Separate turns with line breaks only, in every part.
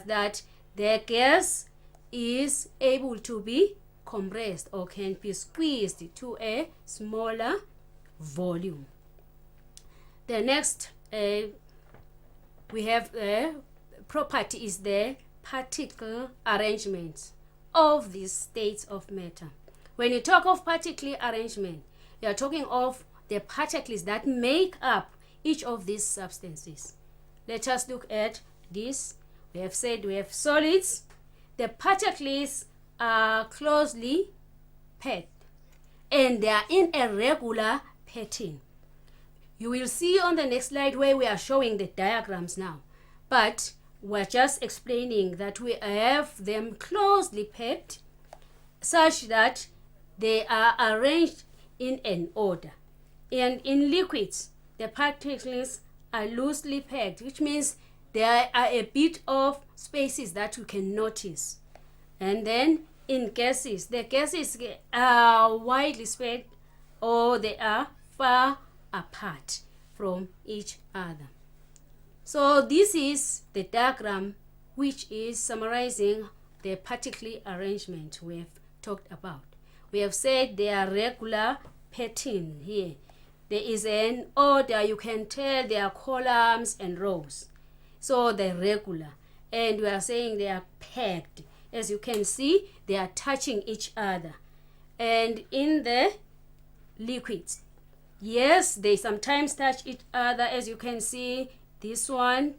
that the gas is able to be compressed or can be squeezed to a smaller volume. The next we have property is the particle arrangement of these states of matter. When you talk of particle arrangement, you are talking of the particles that make up each of these substances. Let us look at this. We have said we have solids. The particles are closely packed and they are in a regular pattern. You will see on the next slide where we are showing the diagrams now, but we're just explaining that we have them closely packed such that they are arranged in an order. And in liquids, the particles are loosely packed, which means there are a bit of spaces that you can notice. And then in gases, the gases are widely spread or they are far apart from each other. So this is the diagram which is summarizing the particle arrangement we have talked about. We have said they are regular pattern here. There is an order, you can tell there are columns and rows. So they're regular. And we are saying they are packed. As you can see, they are touching each other. And in the liquids, yes, they sometimes touch each other. As you can see, this one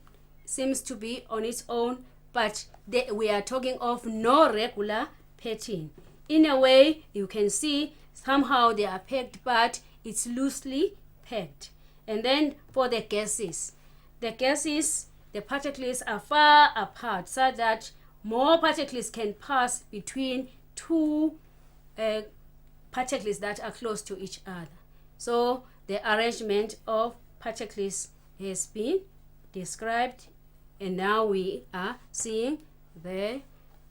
seems to be on its own, but we are talking of no regular pattern. In a way, you can see somehow they are packed, but it's loosely packed. And then for the gases, the particles are far apart so that more particles can pass between two particles that are close to each other. So the arrangement of particles has been described, and now we are seeing the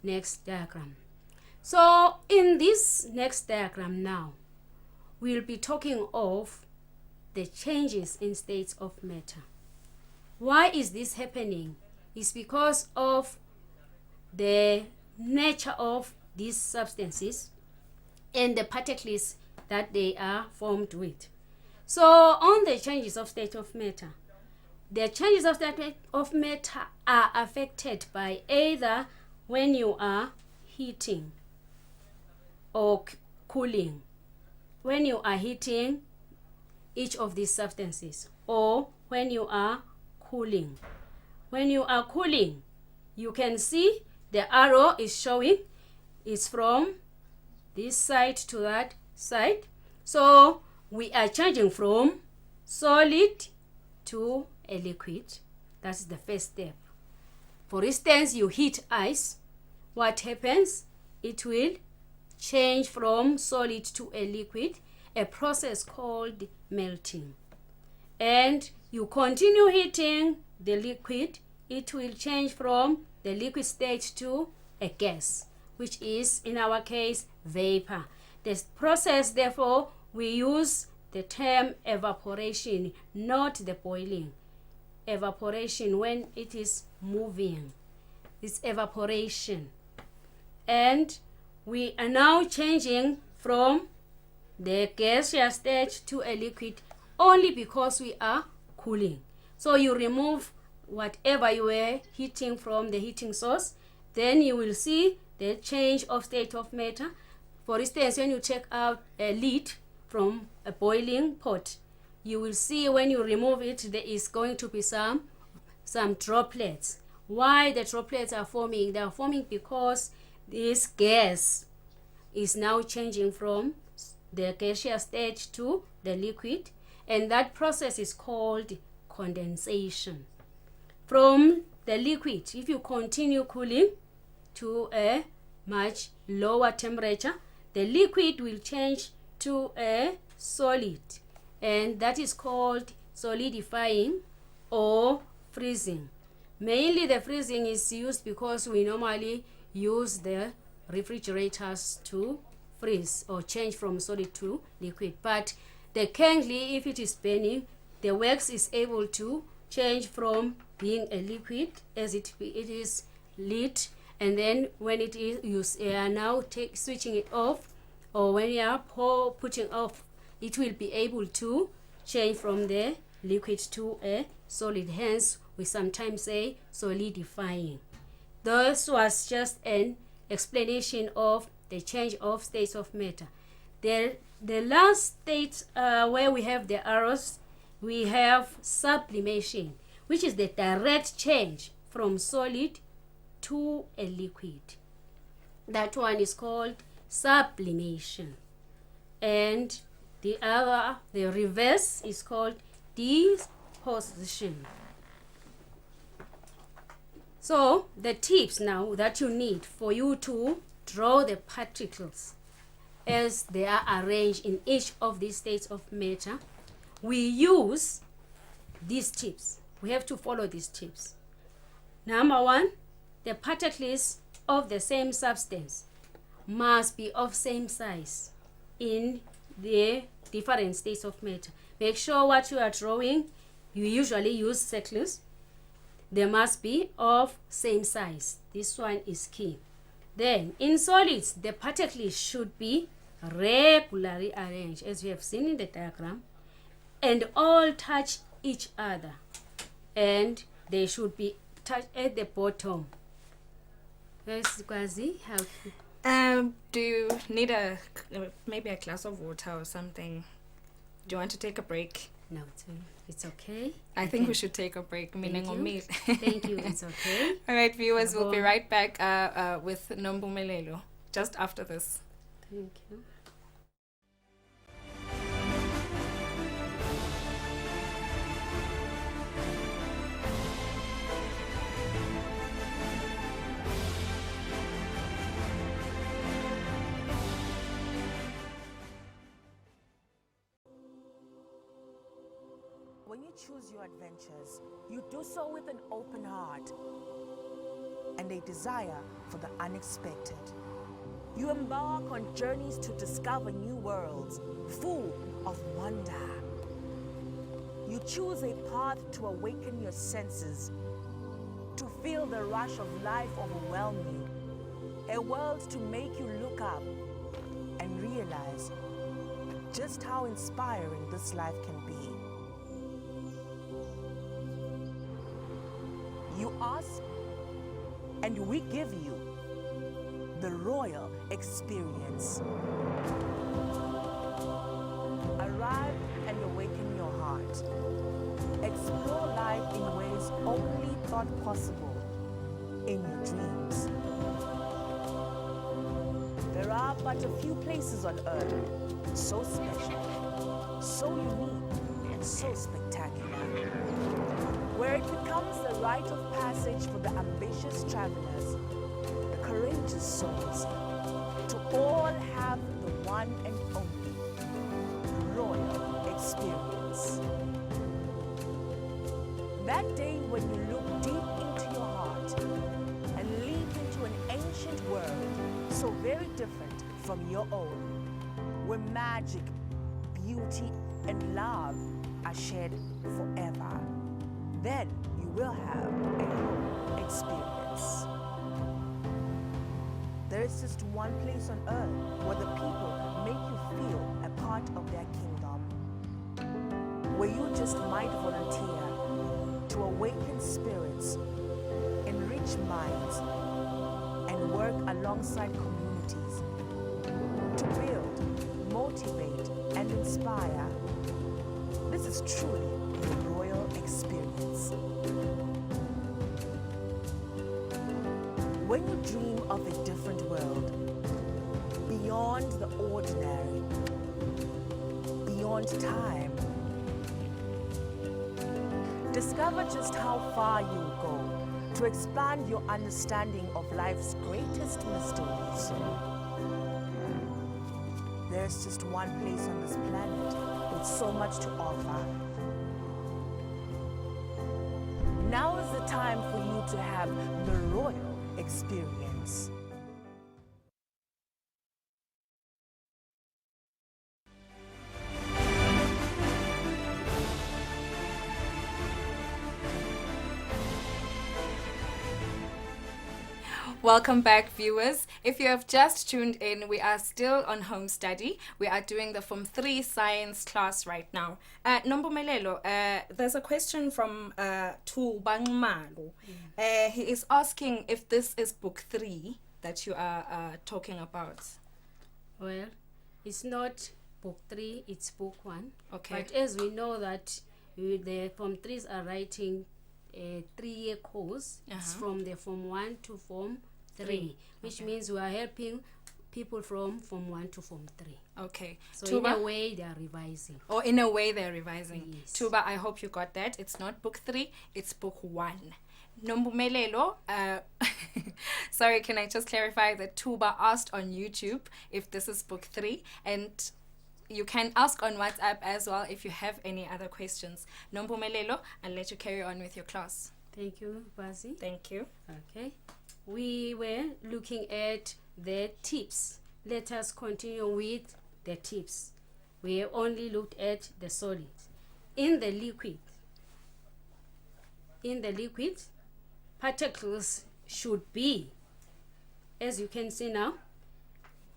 next diagram. So in this next diagram now, we'll be talking of the changes in states of matter. Why is this happening? It's because of the nature of these substances and the particles that they are formed with. So on the changes of state of matter, the changes of state of matter are affected by either when you are heating or cooling. When you are heating each of these substances, or when you are cooling. When you are cooling, you can see the arrow is showing it's from this side to that side. So we are changing from solid to a liquid. That's the first step. For instance, you heat ice. What happens? It will change from solid to a liquid, a process called melting. And you continue heating the liquid, it will change from the liquid state to a gas, which is in our case vapor. This process, therefore, we use the term evaporation, not the boiling. Evaporation, when it is moving, it's evaporation. And we are now changing from the gaseous state to a liquid only because we are cooling. So you remove whatever you were heating from the heating source, then you will see the change of state of matter. For instance, when you take out a lid from a boiling pot, you will see when you remove it, there is going to be some droplets. Why the droplets are forming? They are forming because this gas is now changing from the gaseous state to the liquid, and that process is called condensation. From the liquid, if you continue cooling to a much lower temperature, the liquid will change to a solid, and that is called solidifying or freezing. Mainly the freezing is used because we normally use the refrigerators to freeze or change from solid to liquid. But the candle, if it is burning, the wax is able to change from being a liquid as it is lit, and then when it is you are now switching it off, or when you are putting off, it will be able to change from the liquid to a solid, hence we sometimes say solidifying. This was just an explanation of the change of states of matter. The last state where we have the arrows, we have sublimation, which is the direct change from solid to a liquid. That one is called sublimation. And the reverse is called deposition. So the tips now that you need for you to draw the particles as they are arranged in each of these states of matter, we use these tips. We have to follow these tips. Number one, the particles of the same substance must be of same size in the different states of matter. Make sure what you are drawing, you usually use circles. They must be of same size. This one is key. Then in solids, the particles should be regularly arranged, as we have seen in the diagram, and all touch each other, and they should be touched at the bottom. Yes, Kwazi, how?
Do you need maybe a glass of water or something? Do you want to take a break?
No, it's okay.
I think we should take a break.
Thank you, it's okay.
All right, viewers, we'll be right back with Nombumelelo just after this.
Thank you.
When you choose your adventures, you do so with an open heart and a desire for the unexpected. You embark on journeys to discover new worlds, full of wonder. You choose a path to awaken your senses, to feel the rush of life overwhelm you, a world to make you look up and realize just how inspiring this life can be. You ask, and we give you the royal experience. Arrive and awaken your heart. Explore life in ways only thought possible in your dreams. There are but a few places on earth so special, so unique, and so spectacular, where it becomes the rite of passage for the ambitious travelers, the courageous souls, to all have the one and only royal experience. That day when you look deep into your heart and leap into an ancient world so very different from your own, where magic, beauty, and love are shared forever. Then you will have a whole experience. There is just one place on earth where the people make you feel a part of their kingdom, where you just might volunteer to awaken spirits, enrich minds, and work alongside communities to build, motivate, and inspire. This is truly the royal experience. When you dream of a different world, beyond the ordinary, beyond time, discover just how far you go to expand your understanding of life's greatest mysteries. There's just one place on this planet with so much to offer. Now is the time for you to have the royal experience.
Welcome back, viewers. If you have just tuned in, we are still on home study. We are doing the Form 3 science class right now. Nombumelelo, there's a question from Tubangmalu. He is asking if this is book 3 that you are talking about.
Well, it's not book 3, it's book 1.
Okay.
But as we know that the Form 3s are writing a 3-year course, it's from the Form 1 to Form 3, which means we are helping people from Form 1 to Form 3.
Okay.
So
Tuba?
in a way, they are revising.
Or in a way they're revising.
Yes.
Tuba, I hope you got that. It's not book 3, it's book 1. Nombumelelo, sorry, can I just clarify that Tuba asked on YouTube if this is book 3, and you can ask on WhatsApp as well if you have any other questions. Nombumelelo, I'll let you carry on with your class.
Thank you, Bazi.
Thank you.
Okay. We were looking at the tips. Let us continue with the tips. We have only looked at the solids. In the liquid, particles should be, as you can see now,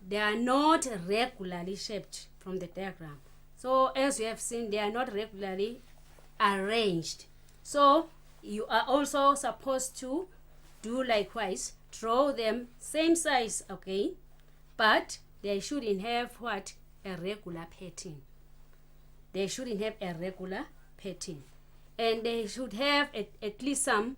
they are not regularly shaped from the diagram. So as you have seen, they are not regularly arranged. So you are also supposed to do likewise, draw them same size, okay, but they shouldn't have what? A regular pattern. They shouldn't have a regular pattern, and they should have at least some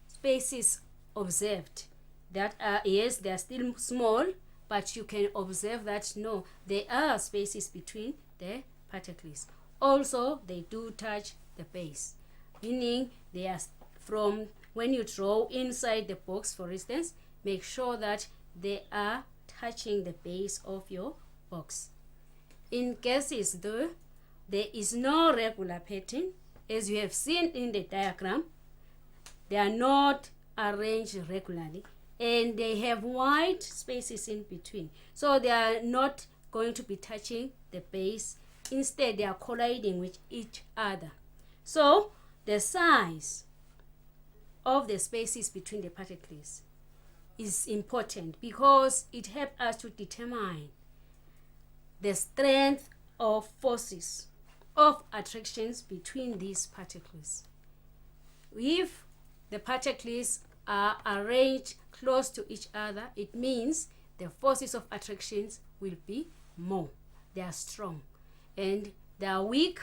spaces observed that are, yes, they are still small, but you can observe that no, there are spaces between the particles. Also, they do touch the base, meaning they are from when you draw inside the box, for instance, make sure that they are touching the base of your box. In gases though, there is no regular pattern. As you have seen in the diagram, they are not arranged regularly, and they have wide spaces in between. So they are not going to be touching the base. Instead, they are colliding with each other. So the size of the spaces between the particles is important because it helps us to determine the strength of forces of attractions between these particles. If the particles are arranged close to each other, it means the forces of attractions will be more. They are strong, and they are weak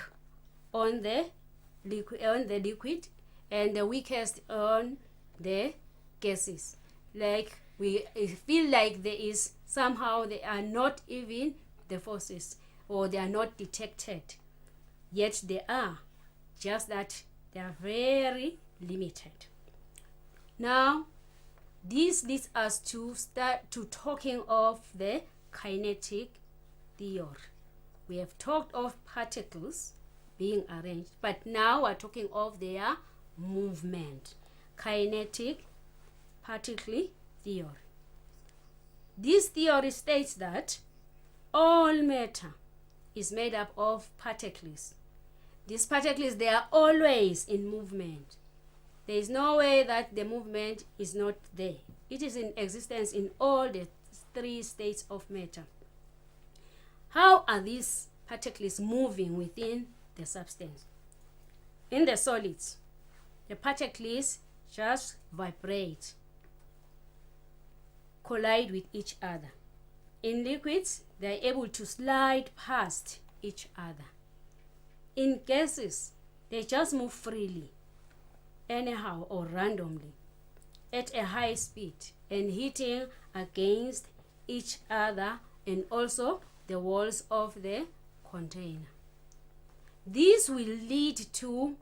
on the liquid, and the weakest on the gases. Like we feel like there is somehow they are not even the forces, or they are not detected, yet they are, just that they are very limited. Now this leads us to start to talking of the kinetic theory. We have talked of particles being arranged, but now we're talking of their movement. Kinetic particle theory. This theory states that all matter is made up of particles. These particles, they are always in movement. There is no way that the movement is not there. It is in existence in all the 3 states of matter. How are these particles moving within the substance? In the solids, the particles just vibrate, collide with each other. In liquids, they are able to slide past each other. In gases, they just move freely, anyhow or randomly, at a high speed and hitting against each other and also the walls of the container. This will lead to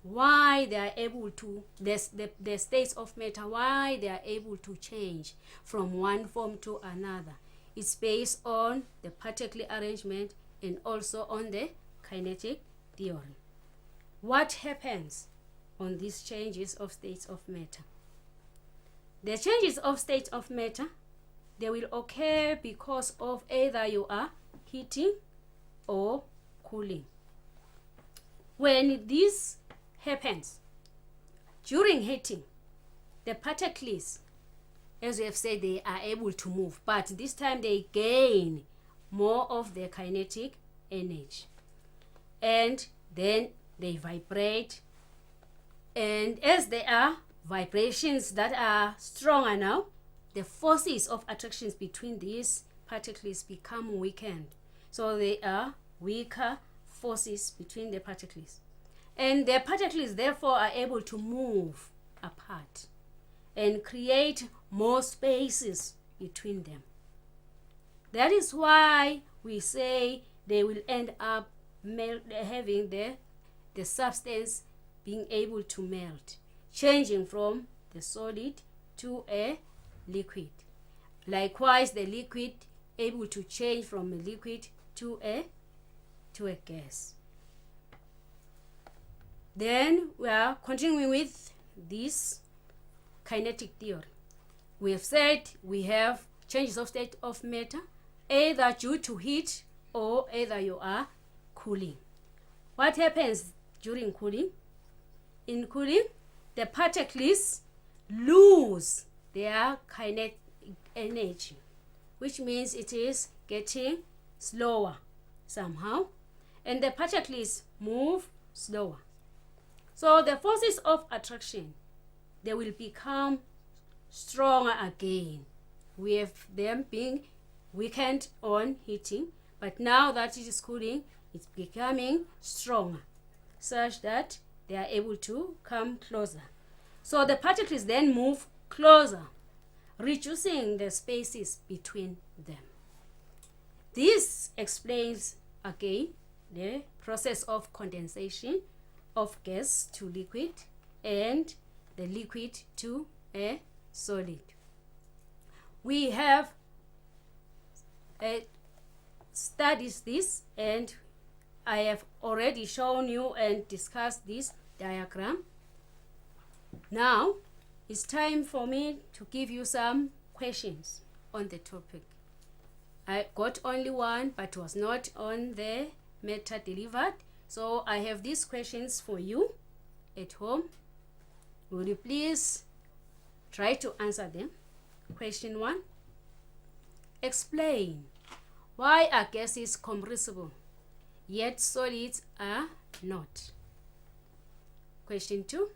why they are able to, the states of matter, why they are able to change from one form to another. It's based on the particle arrangement and also on the kinetic theory. What happens on these changes of states of matter? The changes of states of matter, they will occur because of either you are heating or cooling. When this happens, during heating, the particles as we have said, they are able to move, but this time they gain more of their kinetic energy. And then they vibrate. And as there are vibrations that are stronger now, the forces of attractions between these particles become weakened. So they are weaker forces between the particles. And the particles therefore are able to move apart and create more spaces between them. That is why we say they will end up having the substance being able to melt, changing from the solid to a liquid. Likewise, the liquid able to change from a liquid to a gas. Then we are continuing with this kinetic theory. We have said we have changes of state of matter, either due to heat or either you are cooling. What happens during cooling? In cooling, the particles lose their kinetic energy, which means it is getting slower somehow, and the particles move slower. So the forces of attraction, they will become stronger again. We have them being weakened on heating, but now that it is cooling, it's becoming stronger, such that they are able to come closer. So the particles then move closer, reducing the spaces between them. This explains again the process of condensation of gas to liquid and the liquid to a solid. We have studied this, and I have already shown you and discussed this diagram. Now it's time for me to give you some questions on the topic. I got only one, but was not on the matter delivered. So I have these questions for you at home. Will you please try to answer them? Question 1. Explain why are gases compressible, yet solids are not. Question 2.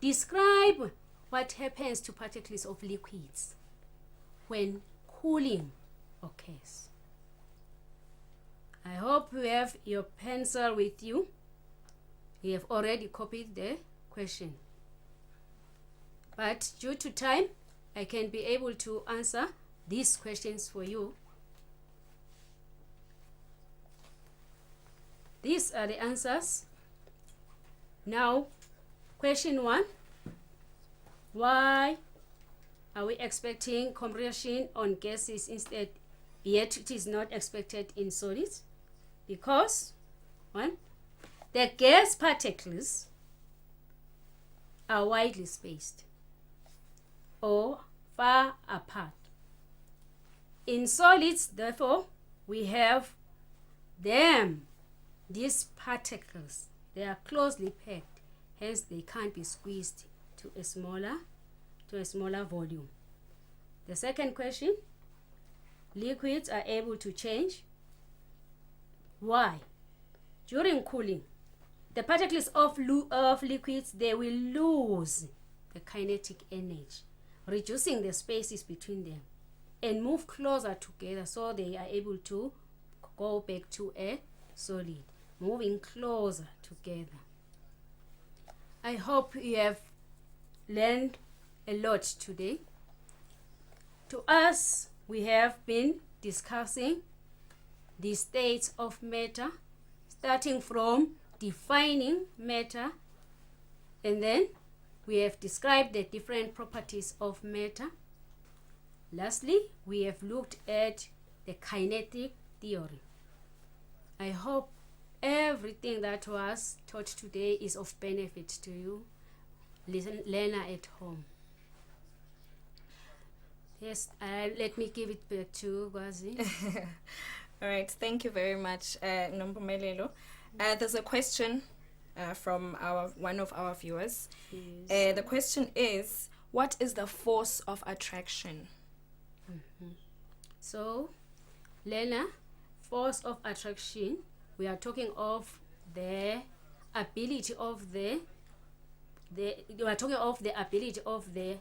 Describe what happens to particles of liquids when cooling occurs. I hope you have your pencil with you. You have already copied the question. But due to time, I can be able to answer these questions for you. These are the answers. Now, question 1. Why are we expecting compression on gases instead, yet it is not expected in solids? Because 1. The gas particles are widely spaced or far apart. In solids, therefore, we have these particles, they are closely packed, hence they can't be squeezed to a smaller volume. The second question, liquids are able to change. Why? During cooling, the particles of liquids, they will lose the kinetic energy, reducing the spaces between them, and move closer together, so they are able to go back to a solid, moving closer together. I hope you have learned a lot today. To us, we have been discussing the states of matter, starting from defining matter, and then we have described the different properties of matter. Lastly, we have looked at the kinetic theory. I hope everything that was taught today is of benefit to you, learner at home. Yes, let me give it back to Gwazi.
All right, thank you very much, Nompumelelo. There's a question from one of our viewers.
Yes.
The question is, what is the force of attraction?
So, Lena, force of attraction, we are talking of the ability of the ability of the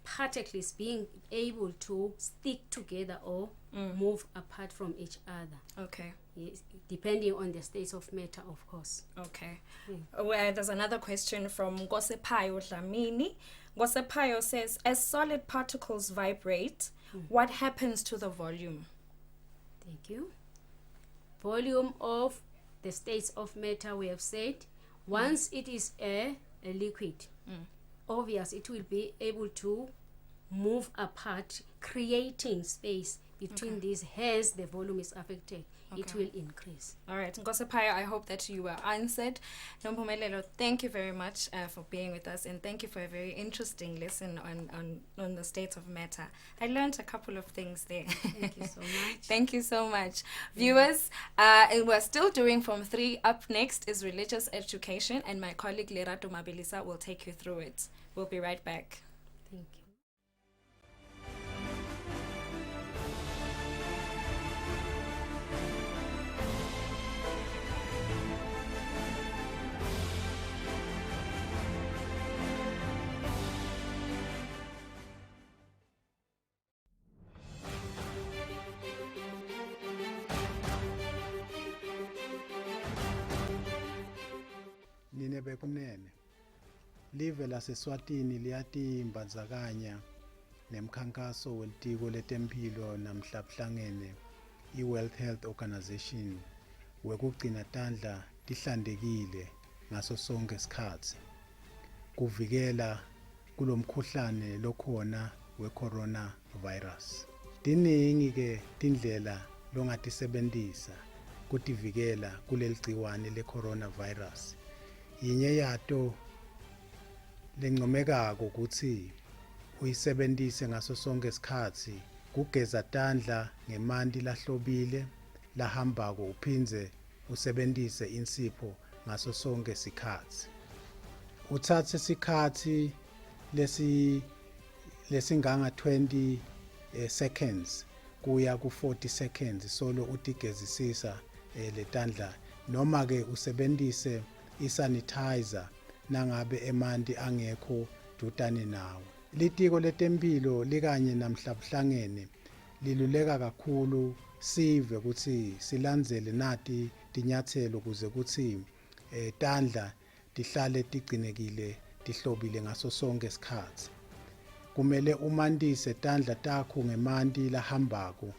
particles being able to stick together or move apart from each other.
Okay.
Yes, depending on the states of matter, of course.
Okay. Well, there's another question from Ngosepayo Dlamini. Ngosepayo says, as solid particles vibrate, what happens to the volume?
Thank you. Volume of the states of matter, we have said, once it is a liquid, obvious it will be able to move apart, creating space between these, hence the volume is affected. It will increase.
All right, Ngosepayo, I hope that you were answered. Nompumelelo, thank you very much for being with us, and thank you for a very interesting lesson on the state of matter. I learned a couple of things there.
Thank you so much.
Thank you so much. Viewers, we're still doing From 3. Up next is religious education, and my colleague Lerato Mabilisa will take you through it. We'll be right back.
Thank you.
Nine bekunene live laseswatini liyatimbandzakanya nemkhankaso welitiko letempilo namhlabuhlangene i-World Health Organization wekugcina tandla tihlantekile ngaso sonke isikhatsi kuvikela kulomkhuhlane lokhona we-coronavirus. Tiningi ke tindlela longatisebentisa kutivikela kuleli gciwane le-coronavirus. Yinye yato lencomekako kutsi uyisebentise ngaso sonke isikhatsi kugeza tandla ngemanti lahlobile lahambako uphindze usebentise insipho ngaso sonke isikhatsi. Utsatse isikhatsi lesinganga 20 seconds kuya ku 40 seconds solo utigezisisa letandla, noma ke usebentise isanitizer nangabe emanti angekho dutane nawe. Litiko letempilo likanye namhlabuhlangene liluleka kakhulu sive kutsi silandzele nati tinyatselo kuze kutsi tandla tihlale tigcinekile tihlobile ngaso sonke isikhatsi. Kumele umandise tandla takho ngemanti lahambako,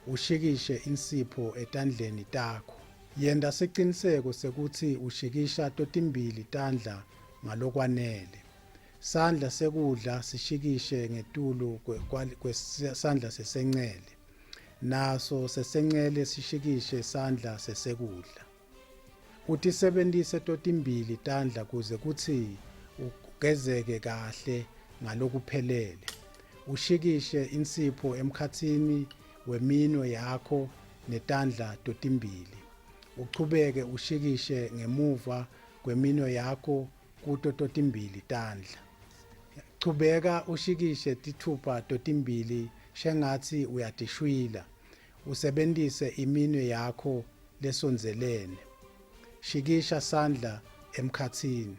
ushikishe insipho etandleni takho. Yenda siciniseko sekuthi ushikisha totimbili tandla ngalokwanele. Sandla sekudla sishikishe ngetulu kwesandla sesenxele. Naso sesenxele sishikishe sandla sesekudla. Utisebentise totimbili tandla kuze kuthi ugezeke kahle ngalokuphelele. Ushikishe insipho emkhatsini weminwe yakho netandla totimbili. Uchubeke ushikishe ngemuva kweminwe yakho kuto totimbili tandla. Chubeka ushikishe tithupha totimbili shengatsi uyatishwila. Usebentise iminwe yakho lesonzelene. Shikisha sandla emkhatsini.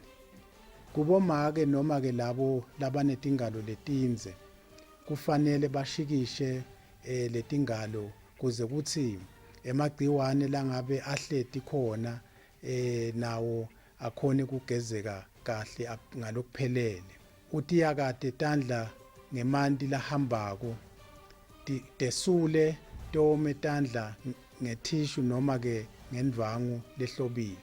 Kubomake noma ke labo labanetingalo letinze kufanele bashikishe letingalo kuze kuthi emagciwane langabe ahleti khona nawo akhone kugezeka kahle ngalokuphelele. Utiyakate tandla ngemanti lahambako, tesule tome tandla ngethishu noma ke ngendvangu lehlobile.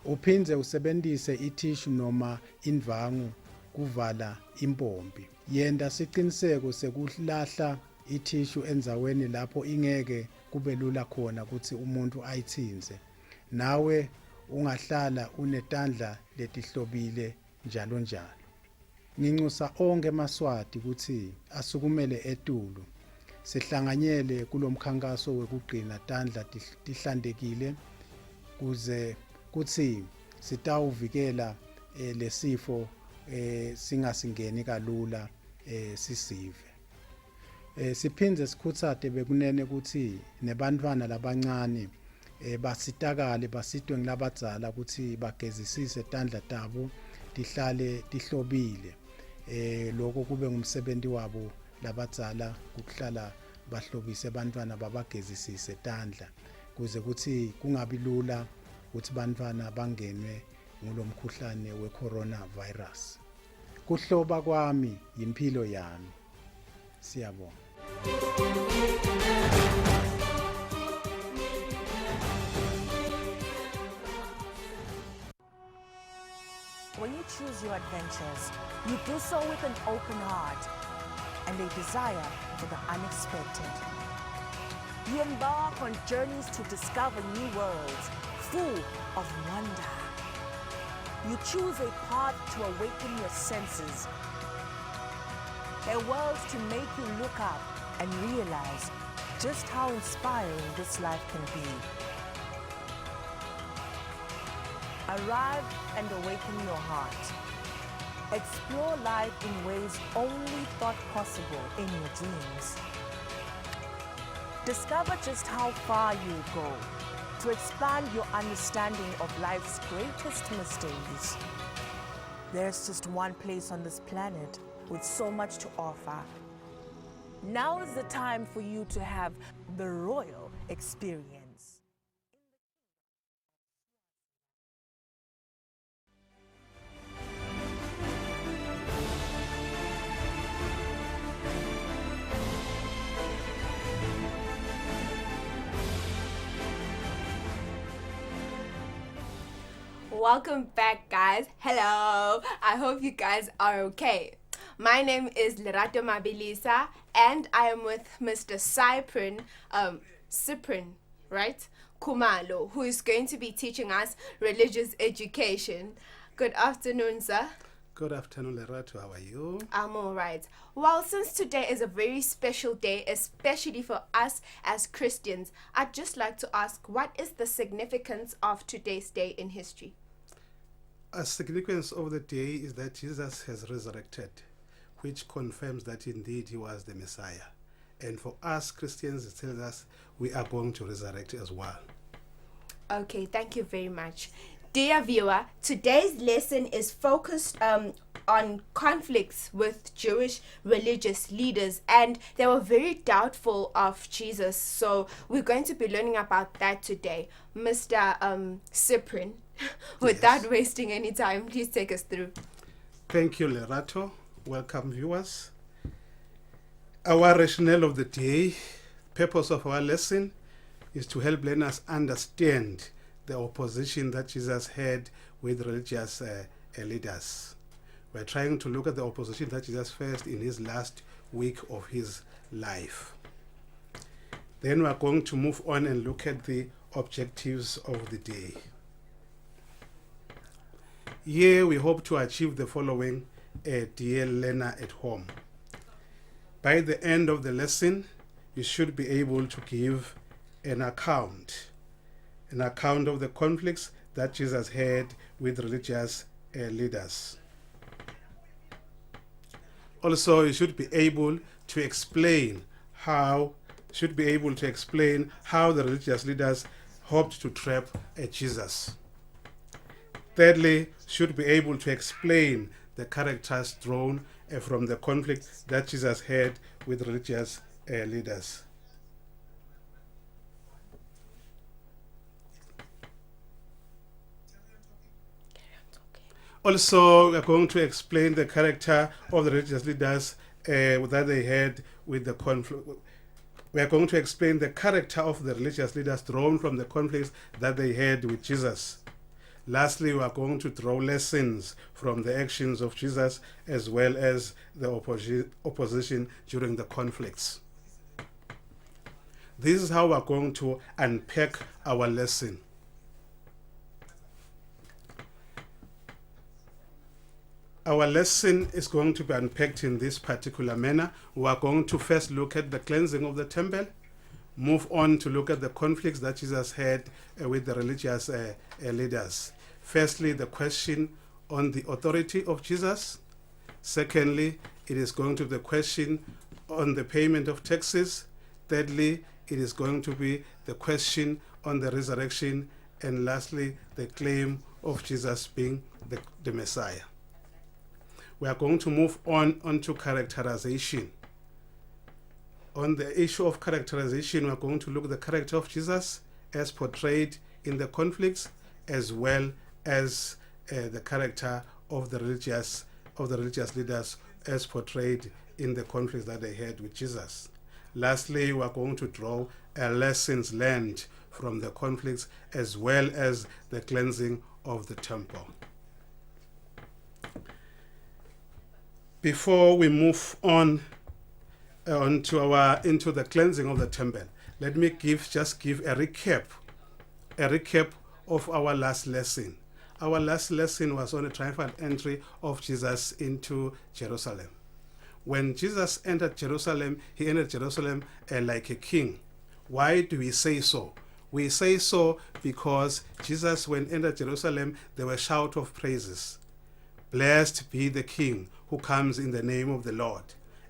Uphindze usebentise ithishu noma indvangu kuvala impompi. Yenda siciniseko sekulahla ithishu endzaweni lapho ingeke kube lula khona ukuthi umuntu ayithinze. Nawe ungahlala unetandla letihlobile njalo njalo. Nginxusa onke emaswati ukuthi asukumele etulu. Sihlanganyele kulomkhankaso wekugcina tandla tihlantekile kuze kuthi sitawuvikela lesifo singasingeni kalula sisive. Siphindze sikhutsate bekunene ukuthi nebantwana labancane basitakale basitwe ngilabadzala ukuthi bagezisise tandla tabo tihlale tihlobile. Lokho kube ngumsebenzi wabo labadzala ukuhlala bahlobise bantwana babagezisise tandla kuze kuthi kungabi lula ukuthi bantwana bangenwe ngulomkhuhlane we-coronavirus. Kuhloba kwami yimpilo yami. Siyabonga.
When you choose your adventures, you do so with an open heart and a desire for the unexpected. You embark on journeys to discover new worlds full of wonder. You choose a path to awaken your senses, a world to make you look up and realize just how inspiring this life can be. Arrive and awaken your heart. Explore life in ways only thought possible in your dreams. Discover just how far you go to expand your understanding of life's greatest mysteries. There's just one place on this planet with so much to offer. Now is the time for you to have the royal experience.
Welcome back, guys. Hello. I hope you guys are okay. My name is Lerato Mabilisa, and I am with Mr. Cyprian, right? Kumalo, who is going to be teaching us religious education. Good afternoon, sir.
Good afternoon, Lerato. How are you?
I'm all right. Well, since today is a very special day, especially for us as Christians, I'd just like to ask, what is the significance of today's day in history?
A significance of the day is that Jesus has resurrected, which confirms that indeed he was the Messiah. And for us Christians, it tells us we are going to resurrect as well.
Okay, thank you very much. Dear viewer, today's lesson is focused on conflicts with Jewish religious leaders, and they were very doubtful of Jesus. So we're going to be learning about that today. Mr. Cyprian, without wasting any time, please take us through.
Thank you, Lerato. Welcome, viewers. Our rationale of the day, purpose of our lesson, is to help learners understand the opposition that Jesus had with religious leaders. We're trying to look at the opposition that Jesus faced in his last week of his life. Then we're going to move on and look at the objectives of the day. Here we hope to achieve the following, dear learner at home. By the end of the lesson, you should be able to give an account of the conflicts that Jesus had with religious leaders. Also, you should be able to explain how the religious leaders hoped to trap Jesus. Thirdly, should be able to explain the characters drawn from the conflict that Jesus had with religious leaders. Also, we are going to explain the character of the religious leaders that they had with the conflict. We are going to explain the character of the religious leaders drawn from the conflicts that they had with Jesus. Lastly, we are going to draw lessons from the actions of Jesus as well as the opposition during the conflicts. This is how we are going to unpack our lesson. Our lesson is going to be unpacked in this particular manner. We are going to first look at the cleansing of the temple, move on to look at the conflicts that Jesus had with the religious leaders. Firstly, the question on the authority of Jesus. Secondly, it is going to be the question on the payment of taxes. Thirdly, it is going to be the question on the resurrection. And lastly, the claim of Jesus being the Messiah. We are going to move on to characterization. On the issue of characterization, we are going to look at the character of Jesus as portrayed in the conflicts, as well as the character of the religious leaders as portrayed in the conflicts that they had with Jesus. Lastly, we are going to draw lessons learned from the conflicts, as well as the cleansing of the temple. Before we move on into the cleansing of the temple, let me just give a recap of our last lesson. Our last lesson was on the triumphant entry of Jesus into Jerusalem. When Jesus entered Jerusalem, he entered Jerusalem like a king. Why do we say so? We say so because Jesus, when entered Jerusalem, there were shouts of praises. Blessed be the King who comes in the name of the Lord.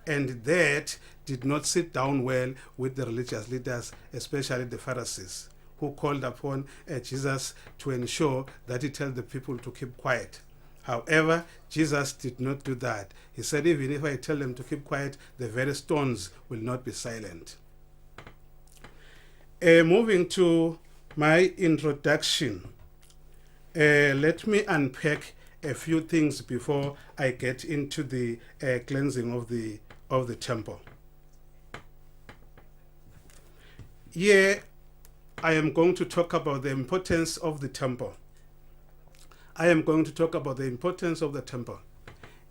And that did not sit down well with the religious leaders, especially the Pharisees, who called upon Jesus to ensure that he tells the people to keep quiet. However, Jesus did not do that. He said, even if I tell them to keep quiet, the very stones will not be silent. Moving to my introduction, let me unpack a few things before I get into the cleansing of the temple. Here, I am going to talk about the importance of the temple.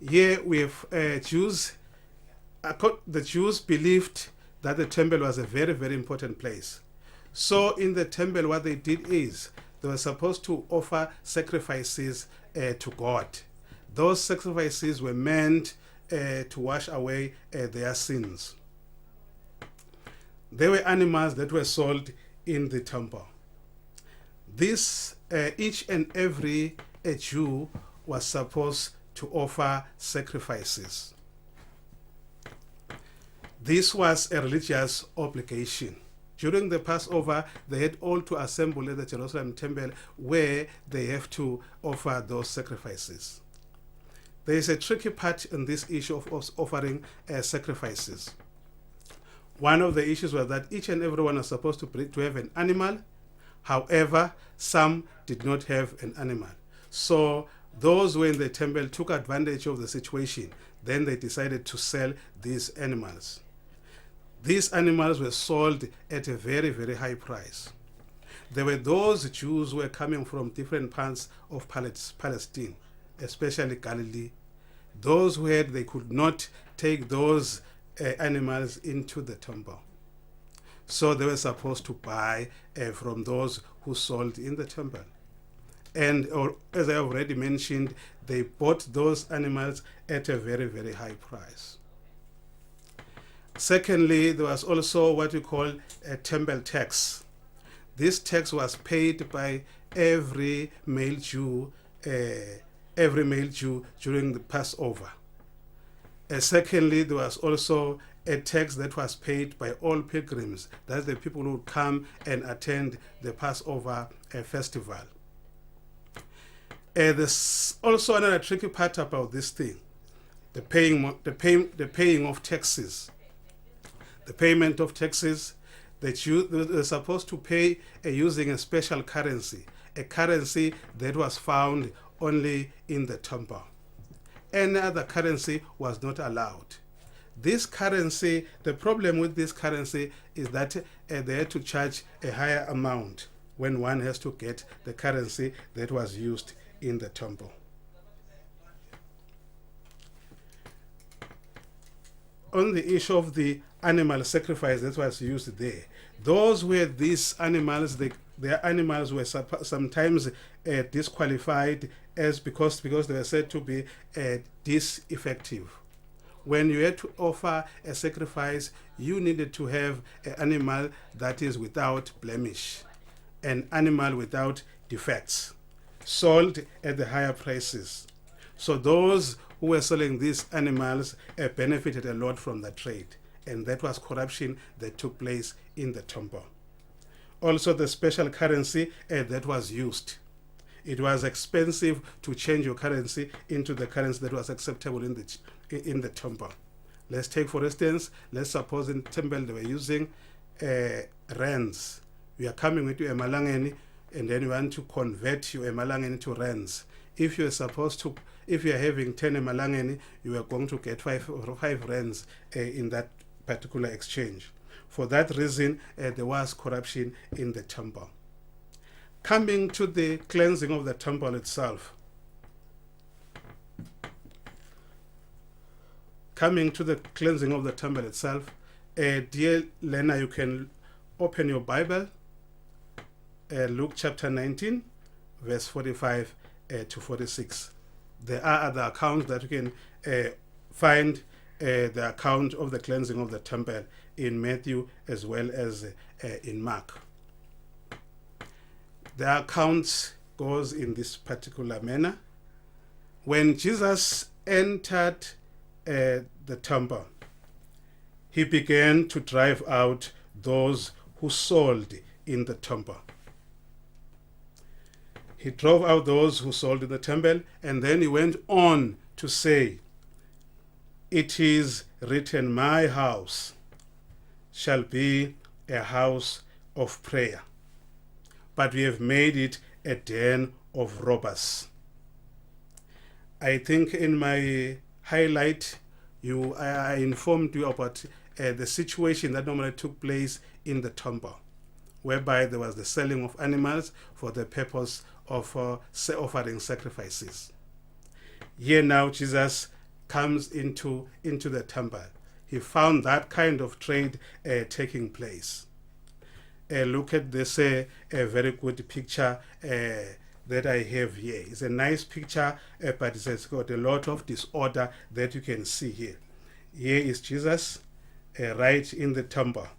Here we have Jews. The Jews believed that the temple was a very, very important place. So in the temple, what they did is they were supposed to offer sacrifices to God. Those sacrifices were meant to wash away their sins. They were animals that were sold in the temple. This, each and every Jew was supposed to offer sacrifices. This was a religious obligation. During the Passover, they had all to assemble at the Jerusalem temple where they have to offer those sacrifices. There is a tricky part in this issue of offering sacrifices. One of the issues was that each and everyone was supposed to have an animal. However, some did not have an animal. So those who were in the temple took advantage of the situation. Then they decided to sell these animals. These animals were sold at a very, very high price. There were those Jews who were coming from different parts of Palestine, especially Galilee. Those who they could not take those animals into the temple. So they were supposed to buy from those who sold in the temple. And as I already mentioned, they bought those animals at a very, very high price. Secondly, there was also what we call a temple tax. This tax was paid by every male Jew during the Passover. Secondly, there was also a tax that was paid by all pilgrims. That's the people who would come and attend the Passover festival. There's also another tricky part about this thing: the paying of taxes. The payment of taxes, they're supposed to pay using a special currency, a currency that was found only in the temple. Any other currency was not allowed. This currency, the problem with this currency is that they had to charge a higher amount when one has to get the currency that was used in the temple. On the issue of the animal sacrifice that was used there, those who had these animals, their animals were sometimes disqualified because they were said to be disinfective. When you had to offer a sacrifice, you needed to have an animal that is without blemish, an animal without defects, sold at the higher prices. So those who were selling these animals benefited a lot from the trade, and that was corruption that took place in the temple. Also, the special currency that was used. It was expensive to change your currency into the currency that was acceptable in the temple. Let's take, for instance, let's suppose in the temple they were using rands. You are coming with your emalangeni, and then you want to convert your emalangeni to rands. If you are having 10 emalangeni, you are going to get 5 rands in that particular exchange. For that reason, there was corruption in the temple. Coming to the cleansing of the temple itself. Dear Lena, you can open your Bible, Luke chapter 19, verse 45 to 46. There are other accounts that you can find the account of the cleansing of the temple in Matthew as well as in Mark. The account goes in this particular manner. When Jesus entered the temple, he began to drive out those who sold in the temple. He drove out those who sold in the temple, and then he went on to say, "It is written, my house shall be a house of prayer, but we have made it a den of robbers." I think in my highlight, I informed you about the situation that normally took place in the temple, whereby there was the selling of animals for the purpose of offering sacrifices. Here now Jesus comes into the temple. He found that kind of trade taking place. Look at this a very good picture that I have here. It's a nice picture, but it has got a lot of disorder that you can see here. Here is Jesus right in the temple,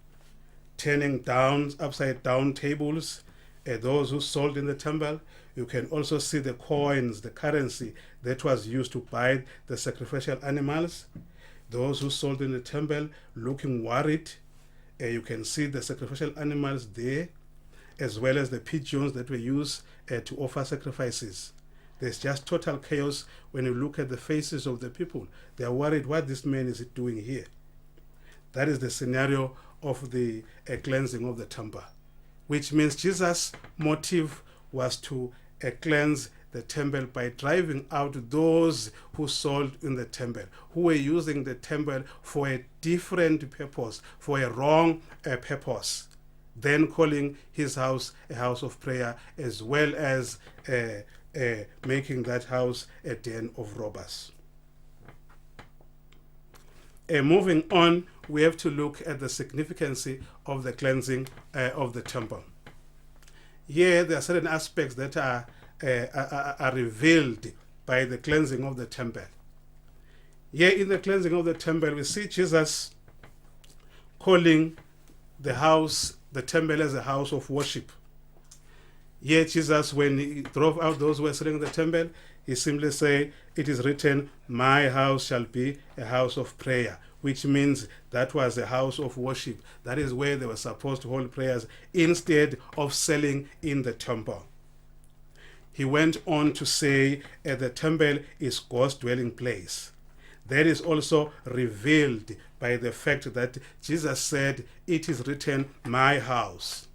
turning down upside down tables, those who sold in the temple. You can also see the coins, the currency that was used to buy the sacrificial animals. Those who sold in the temple looking worried. You can see the sacrificial animals there, as well as the pigeons that were used to offer sacrifices. There's just total chaos when you look at the faces of the people. They are worried what this man is doing here. That is the scenario of the cleansing of the temple, which means Jesus' motive was to cleanse the temple by driving out those who sold in the temple, who were using the temple for a different purpose, for a wrong purpose, then calling his house a house of prayer, as well as making that house a den of robbers. Moving on, we have to look at the significance of the cleansing of the temple. Here, there are certain aspects that are revealed by the cleansing of the temple. Here, in the cleansing of the temple, we see Jesus calling the temple as a house of worship. Here, Jesus, when he drove out those who were selling the temple, he simply said, "It is written, my house shall be a house of prayer," which means that was a house of worship. That is where they were supposed to hold prayers instead of selling in the temple. He went on to say the temple is God's dwelling place. That is also revealed by the fact that Jesus said, "It is written, my house."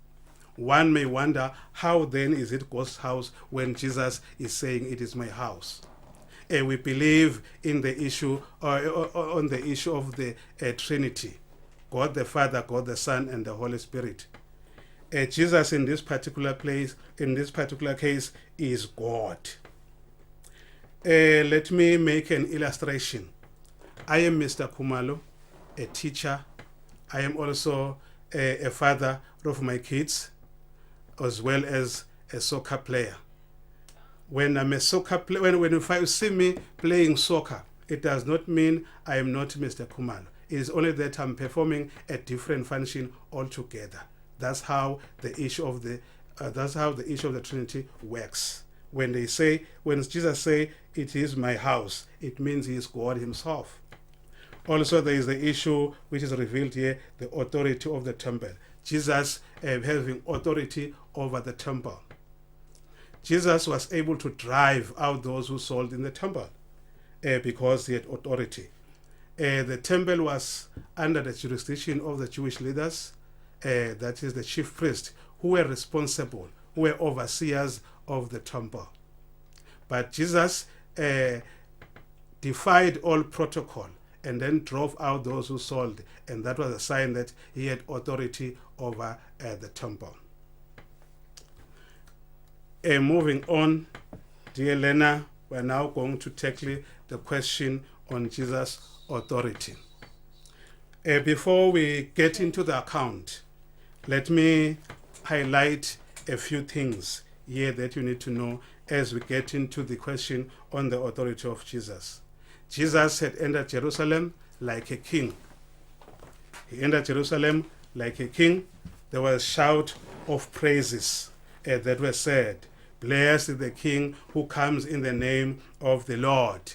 One may wonder, how then is it God's house when Jesus is saying it is my house? We believe in the issue on the issue of the Trinity, God the Father, God the Son, and the Holy Spirit. Jesus in this particular case, is God. Let me make an illustration. I am Mr. Kumalo, a teacher. I am also a father of my kids, as well as a soccer player. When I'm a soccer player, when you see me playing soccer, it does not mean I am not Mr. Kumalo. It is only that I'm performing a different function altogether. That's how the issue of the Trinity works. When Jesus say, it is my house, it means he is God himself. Also, there is the issue which is revealed here, the authority of the temple. Jesus having authority over the temple. Jesus was able to drive out those who sold in the temple because he had authority. The temple was under the jurisdiction of the Jewish leaders, that is the chief priests, who were responsible, who were overseers of the temple. But Jesus defied all protocol and then drove out those who sold, and that was a sign that he had authority over the temple. Moving on, dear Lena, we're now going to tackle the question on Jesus' authority. Before we get into the account, let me highlight a few things here that you need to know as we get into the question on the authority of Jesus. Jesus had entered Jerusalem like a king. He entered Jerusalem like a king. There was a shout of praises that were said. Blessed is the King who comes in the name of the Lord.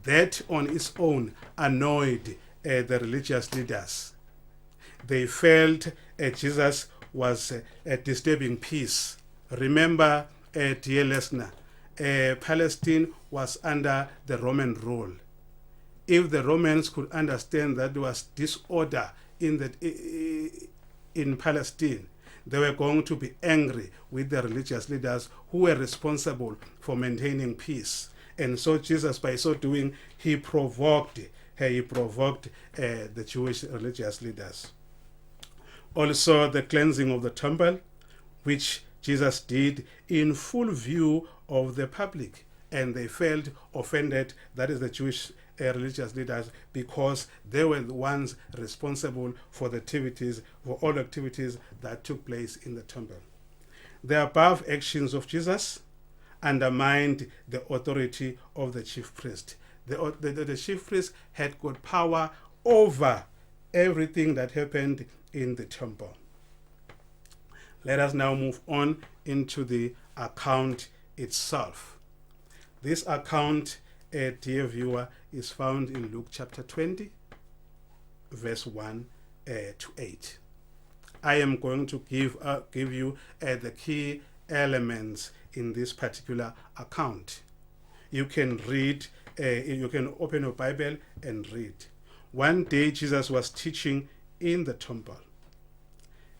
That on its own annoyed the religious leaders. They felt Jesus was disturbing peace. Remember, dear listener, Palestine was under the Roman rule. If the Romans could understand that there was disorder in Palestine, they were going to be angry with the religious leaders who were responsible for maintaining peace. And so Jesus, by so doing, he provoked the Jewish religious leaders. Also, the cleansing of the temple, which Jesus did in full view of the public, and they felt offended, that is the Jewish religious leaders, because they were the ones responsible for all activities that took place in the temple. The above actions of Jesus undermined the authority of the chief priest. The chief priest had got power over everything that happened in the temple. Let us now move on into the account itself. This account, dear viewer, is found in Luke chapter 20, verse 1 to 8. I am going to give you the key elements in this particular account. You can read, you can open your Bible and read. One day Jesus was teaching in the temple.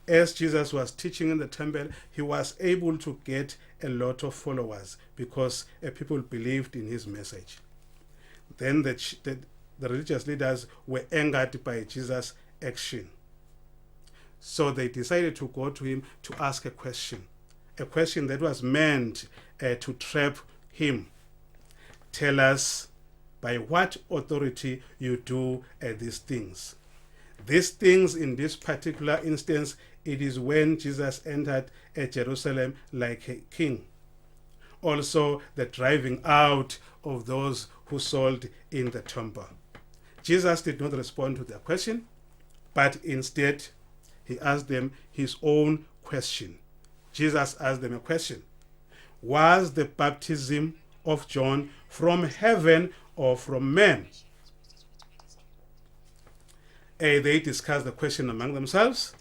As Jesus was teaching in the temple, he was able to get a lot of followers because people believed in his message. Then the religious leaders were angered by Jesus' action. So they decided to go to him to ask a question that was meant to trap him. Tell us by what authority you do these things. These things, in this particular instance, it is when Jesus entered Jerusalem like a king. Also, the driving out of those who sold in the temple. Jesus did not respond to their question, but instead he asked them his own question. Jesus asked them a question. Was the baptism of John from heaven or from men? They discussed the question among themselves.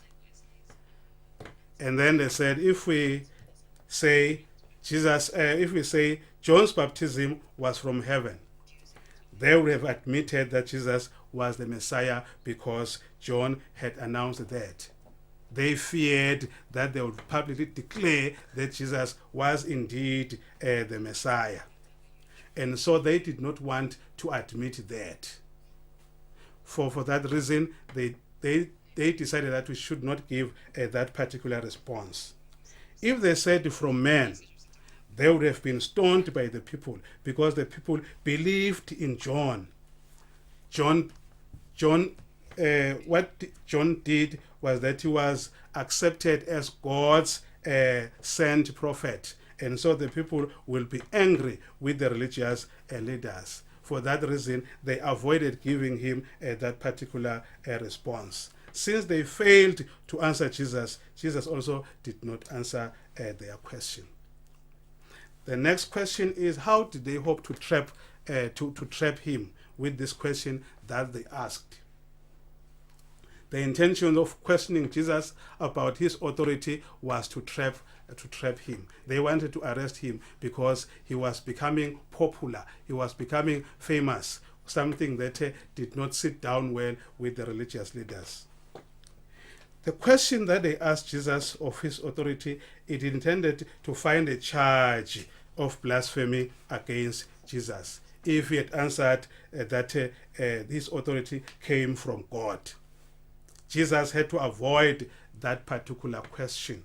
And then they said, if we say John's baptism was from heaven, they would have admitted that Jesus was the Messiah because John had announced that. They feared that they would publicly declare that Jesus was indeed the Messiah. And so they did not want to admit that. For that reason, they decided that we should not give that particular response. If they said from men, they would have been stoned by the people because the people believed in John. What John did was that he was accepted as God's sent prophet. And so the people will be angry with the religious leaders. For that reason, they avoided giving him that particular response. Since they failed to answer Jesus, Jesus also did not answer their question. The next question is, how did they hope to trap him with this question that they asked? The intention of questioning Jesus about his authority was to trap him. They wanted to arrest him because he was becoming popular. He was becoming famous, something that did not sit down well with the religious leaders. The question that they asked Jesus of his authority, it intended to find a charge of blasphemy against Jesus if he had answered that his authority came from God. Jesus had to avoid that particular question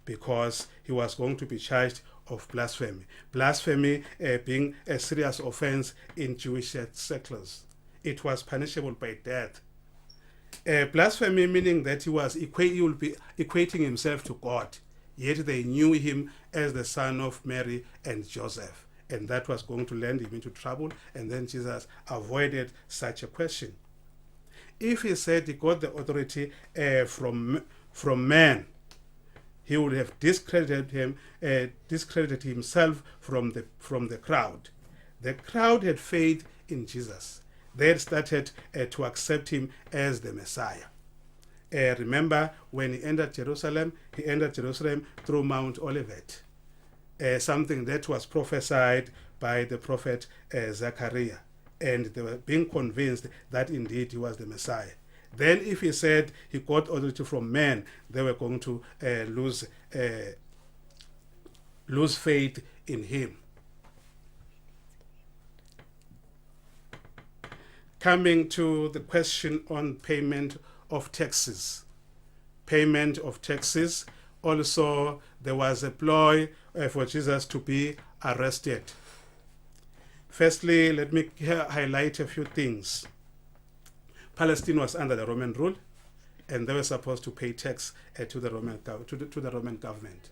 because he was going to be charged of blasphemy. Blasphemy being a serious offense in Jewish circles. It was punishable by death. Blasphemy meaning that he will be equating himself to God, yet they knew him as the son of Mary and Joseph, and that was going to land him into trouble, and then Jesus avoided such a question. If he said he got the authority from man, he would have discredited himself from the crowd. The crowd had faith in Jesus. They had started to accept him as the Messiah. Remember, when he entered Jerusalem through Mount Olivet, something that was prophesied by the prophet Zechariah, and they were being convinced that indeed he was the Messiah. Then if he said he got authority from men, they were going to lose faith in him. Coming to the question on payment of taxes. Payment of taxes. Also, there was a ploy for Jesus to be arrested. Firstly, let me highlight a few things. Palestine was under the Roman rule, and they were supposed to pay tax to the Roman government.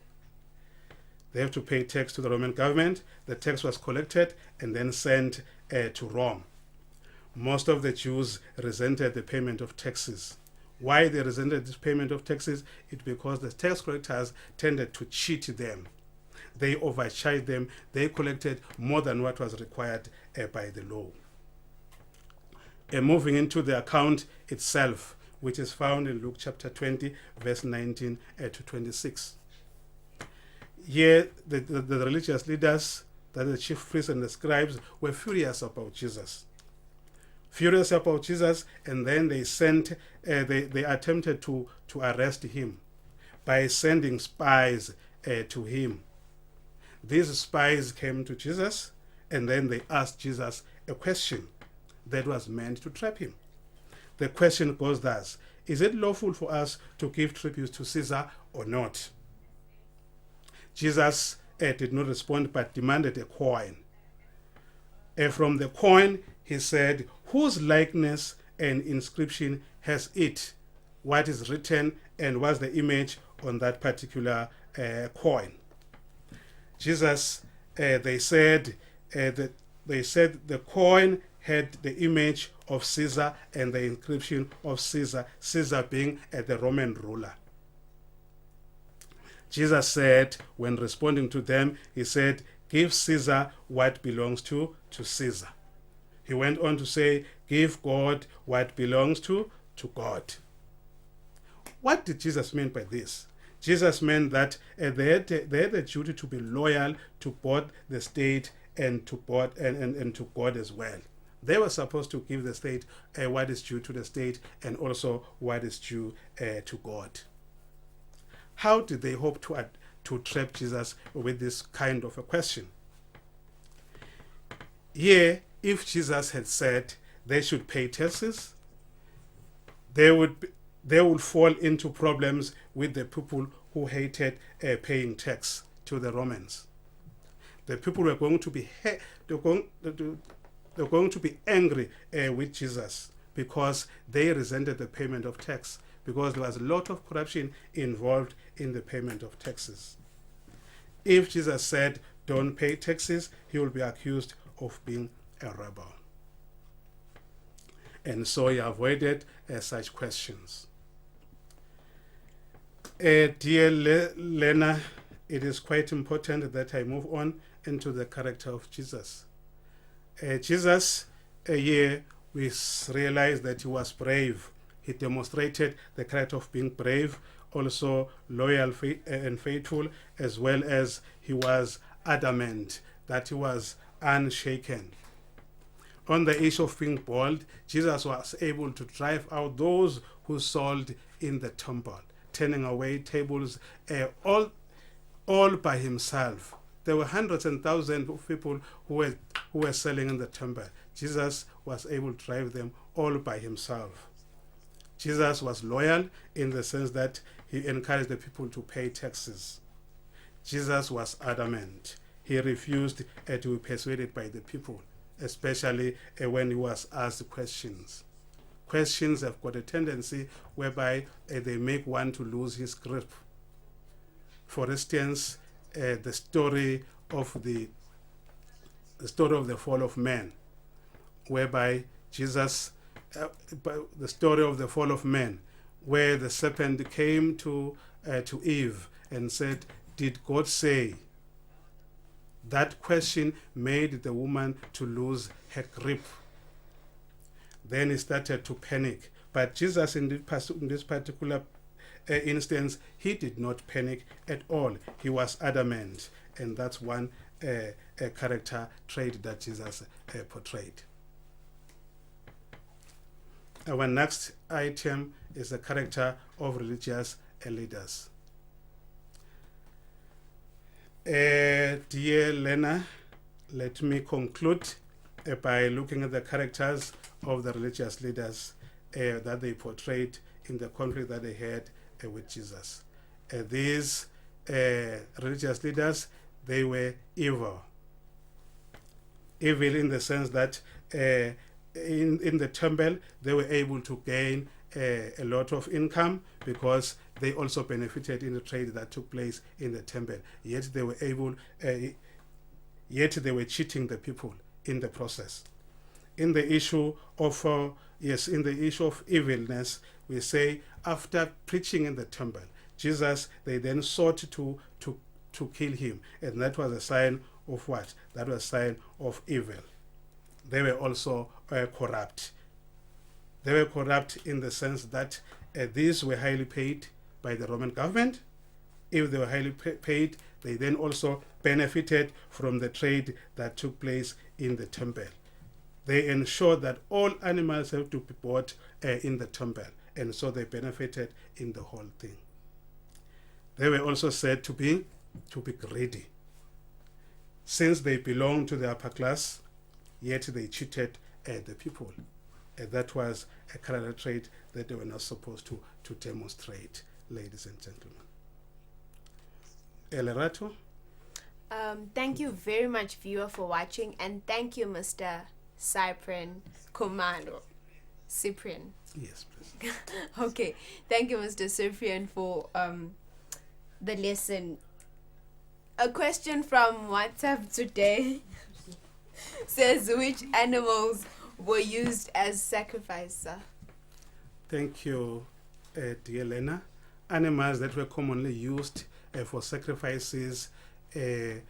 They have to pay tax to the Roman government. The tax was collected and then sent to Rome. Most of the Jews resented the payment of taxes. Why they resented this payment of taxes? It's because the tax collectors tended to cheat them. They overcharged them. They collected more than what was required by the law. Moving into the account itself, which is found in Luke chapter 20, verse 19 to 26. Here, the religious leaders, that the chief priests and the scribes, were furious about Jesus. And then they they attempted to arrest him by sending spies to him. These spies came to Jesus, and then they asked Jesus a question that was meant to trap him. The question goes thus: is it lawful for us to give tribute to Caesar or not? Jesus did not respond, but demanded a coin. From the coin, he said, whose likeness and inscription has it? What is written and what's the image on that particular coin? Jesus, they said the coin had the image of Caesar and the inscription of Caesar, Caesar being the Roman ruler. Jesus said, when responding to them, he said, give Caesar what belongs to Caesar. He went on to say, give God what belongs to God. What did Jesus mean by this? Jesus meant that they had a duty to be loyal to both the state and to God as well. They were supposed to give the state what is due to the state and also what is due to God. How did they hope to trap Jesus with this kind of a question? Here, if Jesus had said they should pay taxes, they would fall into problems with the people who hated paying tax to the Romans. The people were going to be angry with Jesus because they resented the payment of tax, because there was a lot of corruption involved in the payment of taxes. If Jesus said don't pay taxes, he will be accused of being a rebel. And so he avoided such questions. Dear Lena it is quite important that I move on into the character of Jesus. Jesus, here we realize that he was brave. He demonstrated the character of being brave, also loyal and faithful, as well as he was adamant, that he was unshaken. On the issue of being bold, Jesus was able to drive out those who sold in the temple, turning away tables all by himself. There were hundreds and thousands of people who were selling in the temple. Jesus was able to drive them all by himself. Jesus was loyal in the sense that he encouraged the people to pay taxes. Jesus was adamant. He refused to be persuaded by the people, especially when he was asked questions. Questions have got a tendency whereby they make one to lose his grip. For instance, the story of the fall of man, whereby Jesus, the story of the fall of man, where the serpent came to Eve and said, "Did God say?" That question made the woman to lose her grip. Then he started to panic. But Jesus, in this particular instance, he did not panic at all. He was adamant, and that's one character trait that Jesus portrayed. Our next item is the character of religious leaders. Dear Lena, let me conclude by looking at the characters of the religious leaders that they portrayed in the conflict that they had with Jesus. These religious leaders, they were evil. Evil in the sense that in the temple, they were able to gain a lot of income because they also benefited in the trade that took place in the temple. Yet they were cheating the people in the process. In the issue of evilness, we say after preaching in the temple, Jesus, they then sought to kill him, and that was a sign of what? That was a sign of evil. They were also corrupt. They were corrupt in the sense that these were highly paid by the Roman government. If they were highly paid, they then also benefited from the trade that took place in the temple. They ensured that all animals have to be bought in the temple, and so they benefited in the whole thing. They were also said to be greedy. Since they belonged to the upper class, yet they cheated the people. That was a character trait that they were not supposed to demonstrate, ladies and gentlemen. Lerato?
Thank you very much, viewer, for watching, and thank you, Mr. Cyprian Kumalo. Cyprian.
Yes, please.
Okay, thank you, Mr. Cyprian, for the lesson. A question from WhatsApp today says, which animals were used as sacrifice?
Thank you, dear Lena. Animals that were commonly used for sacrifices were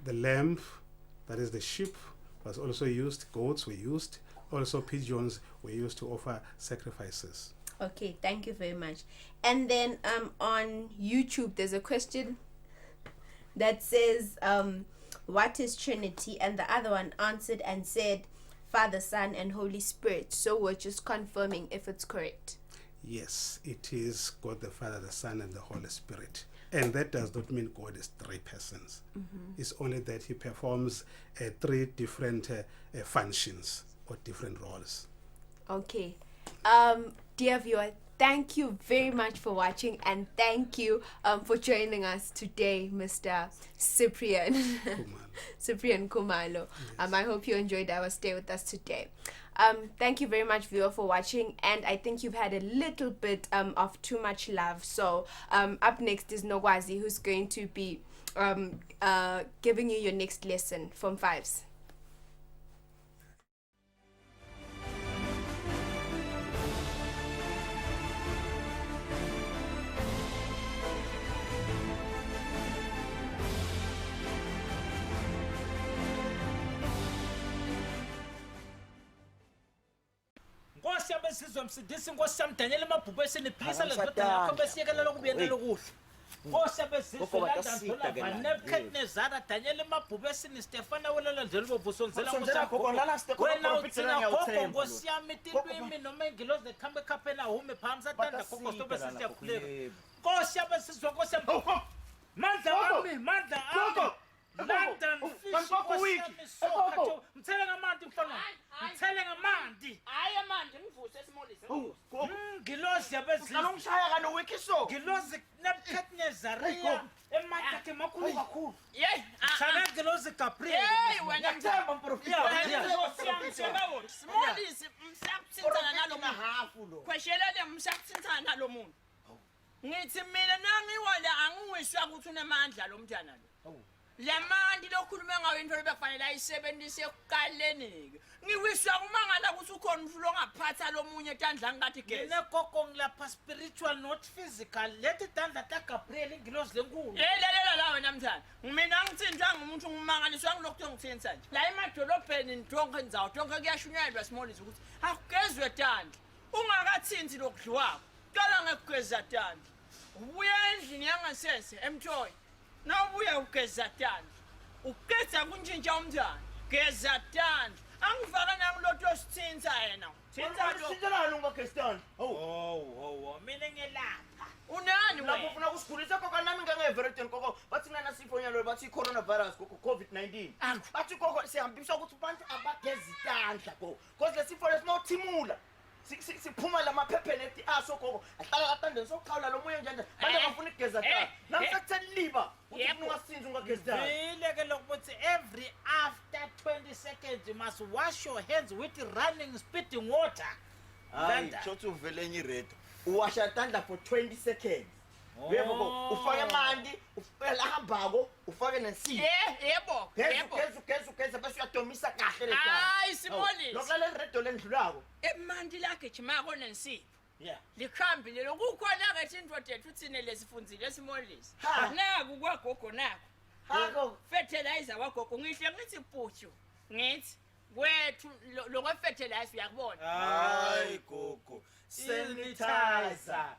the lamb, that is the sheep, was also used, goats were used, also pigeons were used to offer sacrifices.
Okay, thank you very much. And then on YouTube, there's a question that says, what is Trinity? And the other one answered and said, Father, Son, and Holy Spirit. So we're just confirming if it's correct.
Yes, it is God the Father, the Son, and the Holy Spirit. And that does not mean God is three persons. Mm-hmm. It's only that he performs three different functions or different roles.
Okay. Dear viewer, thank you very much for watching, and thank you for joining us today, Mr. Cyprian. Cyprian Kumalo.
Yes.
I hope you enjoyed our stay with us today. Thank you very much, viewer, for watching, and I think you've had a little bit of too much love. So up next is Nogwazi, who's going to be giving you your next lesson from Fives.
sizomsidisa inkosi sami Daniel Mabhubhe siniphisa lezodwa yakho besiyekelela ukubuyela lokudla. Osebezizela Nebuchadnezzar Daniel Mabhubhe sini Stefana welelo nje libovusonzela wena uthina gogo nkosi yami tilwimi noma ingilozi nekhambe ekhapena hume phambi satanda gogo sobe sisiyakhuleka. Nkosi yabesizwe nkosi yami. Mandla ami. London fish so mthele ngamanti mfana mthele ngamanti
hayi amanti ngivuse esimolise
ngilozi yabezizwe
ngishaya kano wiki so
ngilozi Nebuchadnezzar emakhe makhulu kakhulu
hey
sana ngilozi Gabriel
wena ngithemba mprofeti simolise msakuthintsana nalo mahafu lo kweshelele msakuthintsana nalo muntu ngithi mina nangiwala angiwiswa ukuthi unemandla lo mntana lo lamandi lokhuluma ngawe into lebekufanele ayisebenzise ekuqaleni ke ngiwiswa kumangala ukuthi ukhona umfulo ongaphatha lomunye etandla ngathi gesi
negogo ngilapha spiritual not physical lethi tandla ta Gabriel ngilozi lenkulu
lalela la wena mthana mina ngithinjwa ngumuntu ngimangaliswa ngilokho ngithenisa nje la emadolobheni ndonke ndzawo donke kuyashunyayelwa simolise ukuthi akugezwe tandla ungakathinzi lokudliwako qala ngekugeza tandla ubuya endlini yangasese emthoyi nawubuya ugeza tandla ugeza kunjinja umntana geza tandla angifaka nangilotho sithinza yena thinza lo sithelana ungageza tandla
mina ngelapha
unani wena
ufuna kusigulisa koko nami ngeke koko bathi nana sifo nyalo bathi coronavirus koko COVID-19 bathi koko sihambiswa ukuthi abantu abagezi tandla koko because lesifo lesinothimula siphuma lamaphephelethi aso koko ahlala atandeni sokuqhawula lo moya njani manje bafuna ukugeza tandla namsekutheliba uthi ungasinzi ungageza tandla
ileke lokuthi every after 20 seconds you must wash your hands with running spitting water
hayi shothi uvele enye redo uwasha tandla for 20 seconds yebo ufake amanti ufela hambako ufake nensipho
yebo
geza bese uyadomisa kahle le tandla
hayi simolisi
lokala redo lendlulako
emanti lakhe jimako nensipho likhambi lelo kukhona ke into ethu uthine lesifundzile esimolisi naku kwagogo naku
hako
fertilizer wagogo ngihle ngithi putshu ngithi wethu lo fertilizer uyakubona
hayi gogo sanitizer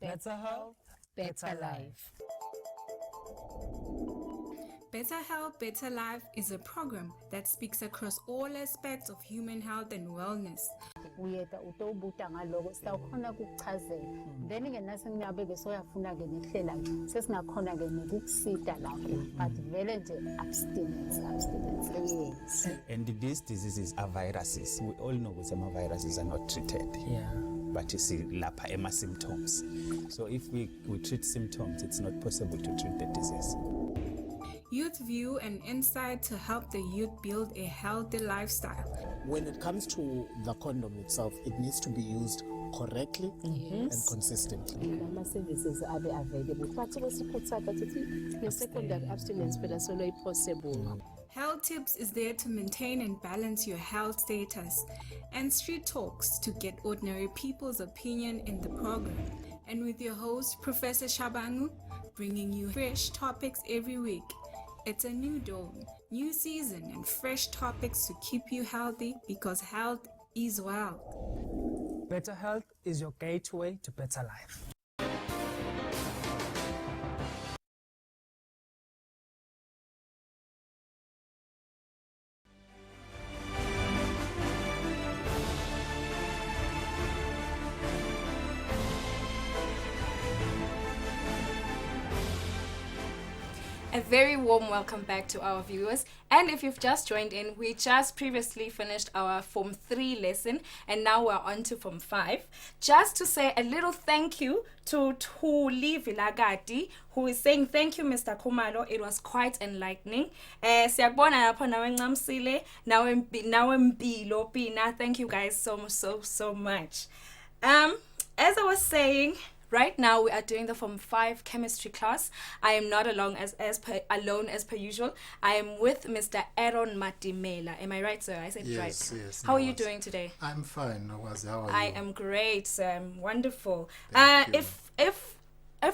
Better health, better life.
Better Health, Better Life is a program that speaks across all aspects of human health and wellness.
Uyeta utobuta ngaloko sitawukhona ukuchazela. Then ke nase ngiyabeke soyafuna ke nehlela sesingakhona ke nokukusida lapho. But vele nje abstinence. Yes.
And these diseases are viruses. We all know that some viruses are not treated.
Yeah.
But you see lapha ema symptoms. So if we treat symptoms, it's not possible to treat the disease.
Youth View and insight to help the youth build a healthy lifestyle.
When it comes to the condom itself, it needs to be used correctly and consistently.
Ama services are available. But the secondary abstinence is solo possible.
Health Tips is there to maintain and balance your health status, and Street Talks to get ordinary people's opinion in the program. And with your host, Professor Shabangu, bringing you fresh topics every week. It's a new dawn, new season, and fresh topics to keep you healthy because health is wealth.
Better health is your gateway to better life.
A very warm welcome back to our viewers, and if you've just joined in, we just previously finished our Form 3 lesson and now we're on to Form 5. Just to say a little thank you to Thuli Vilagati, who is saying thank you Mr. Khumalo, it was quite enlightening. Siyabona lapho nawe Ncamsile, nawe Mpilo Pina, thank you guys so much. As I was saying, Right now, we are doing the Form 5 chemistry class. I am not alone alone as per usual. I am with Mr. Aaron Matimela. Am I right, sir? I said it right.
Yes.
How are you doing today?
I'm fine, Nowazi. How are you?
I am great, sir. I'm wonderful.
Thank you.
If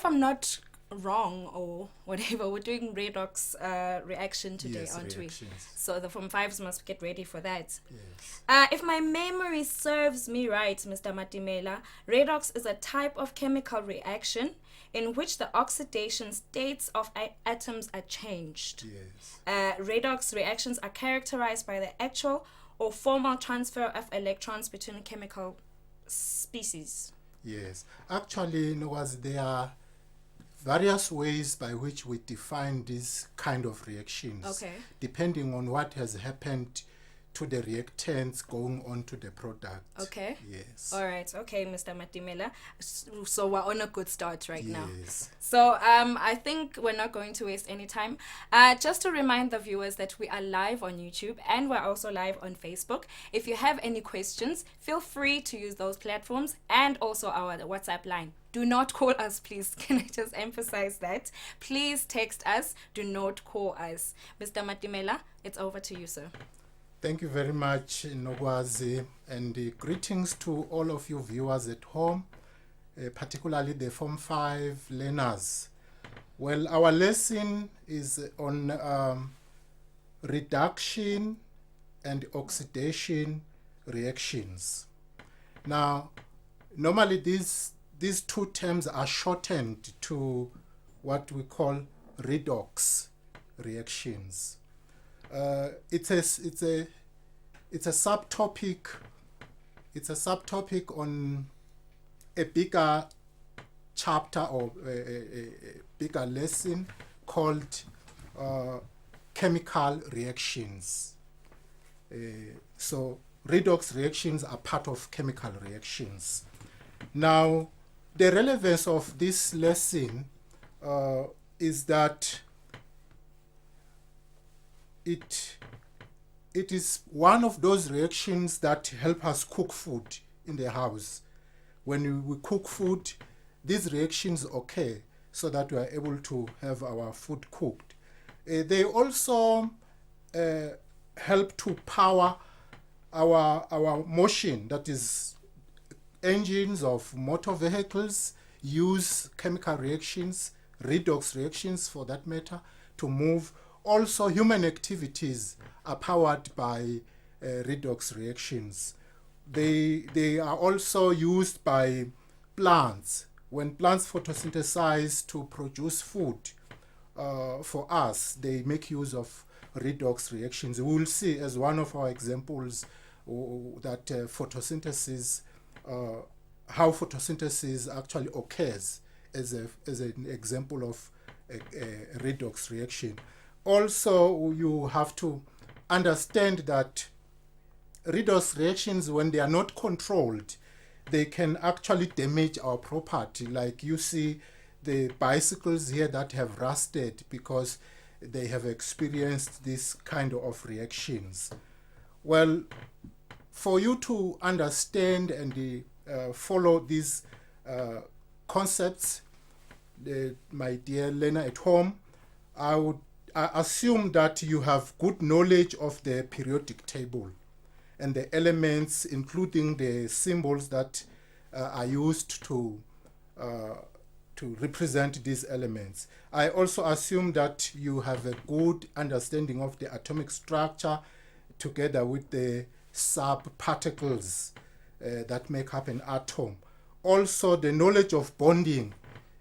I'm not wrong or whatever, we're doing Redox reaction today,
Yes,
aren't
reactions.
we? So the Form 5s must get ready for that.
Yes.
If my memory serves me right, Mr. Matimela, redox is a type of chemical reaction in which the oxidation states of atoms are changed.
Yes.
Redox reactions are characterized by the actual or formal transfer of electrons between chemical species.
Yes. Actually, Nowazi, there are various ways by which we define these kind of reactions.
Okay.
Depending on what has happened to the reactants going on to the product.
Okay.
Yes.
All right. Okay, Mr. Matimela. So we're on a good start right now.
Yes.
So I think we're not going to waste any time. Just to remind the viewers that we are live on YouTube and we're also live on Facebook. If you have any questions, feel free to use those platforms and also our WhatsApp line. Do not call us, please. Can I just emphasize that? Please text us. Do not call us. Mr. Matimela, it's over to you, sir.
Thank you very much, Nogwazi, and greetings to all of you viewers at home, particularly the Form 5 learners. Well, our lesson is on reduction and oxidation reactions. Now, normally these two terms are shortened to what we call redox reactions. It's a subtopic. It's a subtopic on a bigger chapter or a bigger lesson called chemical reactions. So redox reactions are part of chemical reactions. Now, the relevance of this lesson is that it is one of those reactions that help us cook food in the house. When we cook food, these reactions occur so that we are able to have our food cooked. They also help to power our motion, that is, engines of motor vehicles use chemical reactions, redox reactions for that matter, to move. Also, human activities are powered by redox reactions. They are also used by plants. When plants photosynthesize to produce food for us, they make use of redox reactions. We will see as one of our examples that photosynthesis, how photosynthesis actually occurs as an example of a redox reaction. Also, you have to understand that redox reactions, when they are not controlled, they can actually damage our property. Like you see the bicycles here that have rusted because they have experienced this kind of reactions. Well, for you to understand and follow these concepts, my dear learner at home, I assume that you have good knowledge of the periodic table and the elements, including the symbols that are used to represent these elements. I also assume that you have a good understanding of the atomic structure together with the subparticles that make up an atom. Also, the knowledge of bonding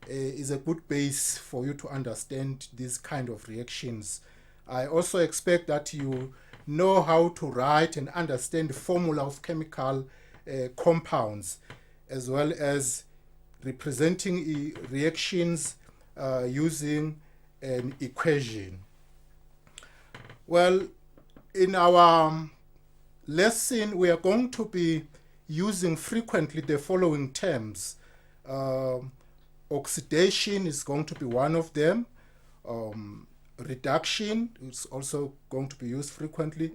is a good base for you to understand these kind of reactions. I also expect that you know how to write and understand the formula of chemical compounds, as well as representing reactions using an equation. Well, in our lesson, we are going to be using frequently the following terms. Oxidation is going to be one of them. Reduction is also going to be used frequently.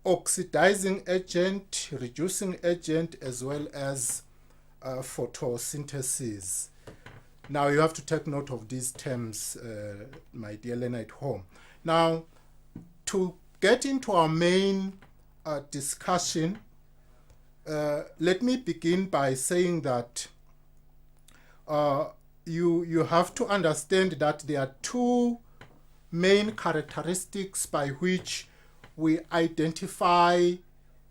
Oxidizing agent, reducing agent, as well as photosynthesis. Now you have to take note of these terms, my dear learner at home. Now, to get into our main discussion, let me begin by saying that you have to understand that there are two main characteristics by which we identify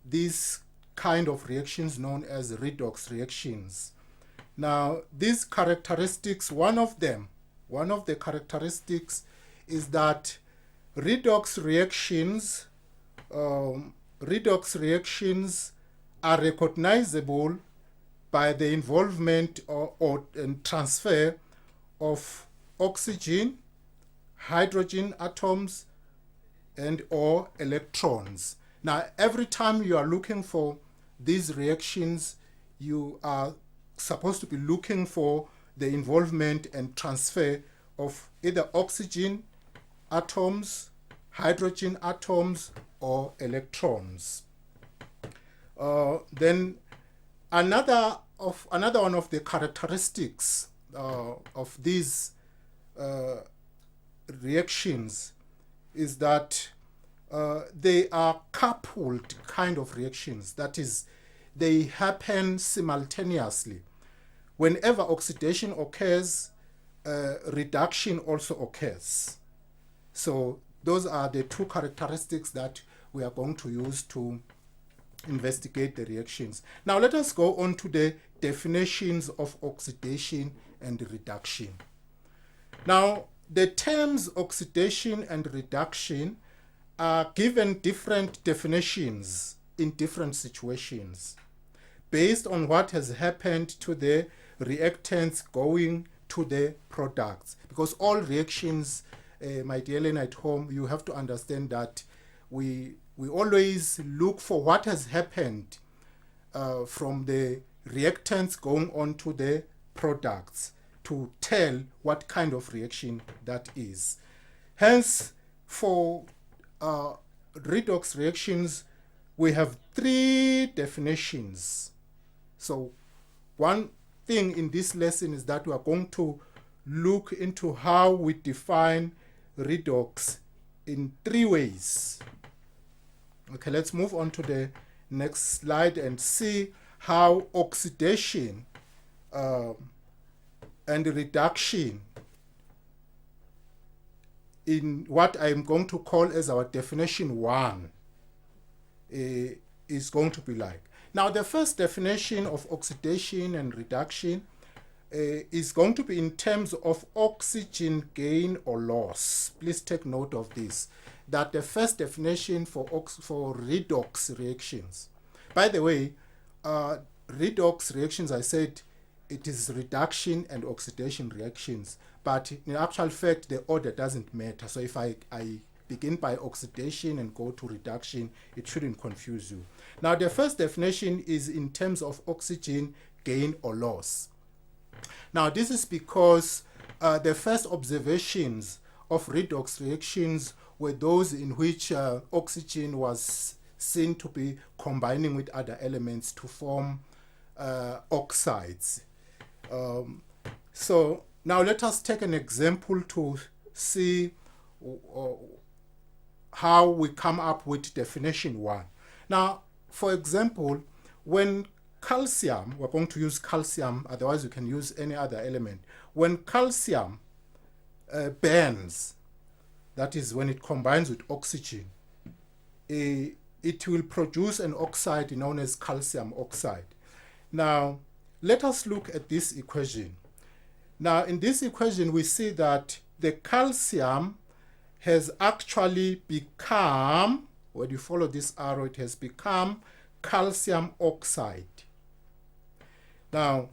these kind of reactions known as redox reactions. Now, these characteristics, one of the characteristics is that redox reactions are recognizable by the involvement and transfer of oxygen, hydrogen atoms, and or electrons. Now, every time you are looking for these reactions, you are supposed to be looking for the involvement and transfer of either oxygen atoms, hydrogen atoms, or electrons. Then another one of the characteristics of these reactions is that they are coupled kind of reactions. That is, they happen simultaneously. Whenever oxidation occurs, reduction also occurs. So those are the two characteristics that we are going to use to investigate the reactions. Now let us go on to the definitions of oxidation and reduction. Now, the terms oxidation and reduction are given different definitions in different situations based on what has happened to the reactants going to the products. Because all reactions, my dear learner at home, you have to understand that we always look for what has happened from the reactants going on to the products to tell what kind of reaction that is. Hence, for redox reactions, we have three definitions. So one thing in this lesson is that we are going to look into how we define redox in three ways. Okay, let's move on to the next slide and see how oxidation and reduction in what I'm going to call as our definition 1 is going to be like. Now, the first definition of oxidation and reduction is going to be in terms of oxygen gain or loss. Please take note of this, that the first definition for redox reactions. By the way, redox reactions, I said it is reduction and oxidation reactions, but in actual fact, the order doesn't matter. So if I begin by oxidation and go to reduction, it shouldn't confuse you. Now, the first definition is in terms of oxygen gain or loss. Now, this is because the first observations of redox reactions were those in which oxygen was seen to be combining with other elements to form oxides. So now let us take an example to see how we come up with definition 1. Now, for example, when calcium, we're going to use calcium, otherwise you can use any other element. When calcium burns, that is when it combines with oxygen, it will produce an oxide known as calcium oxide. Now, let us look at this equation. Now, in this equation, we see that the calcium has actually become, when you follow this arrow, it has become calcium oxide. Now,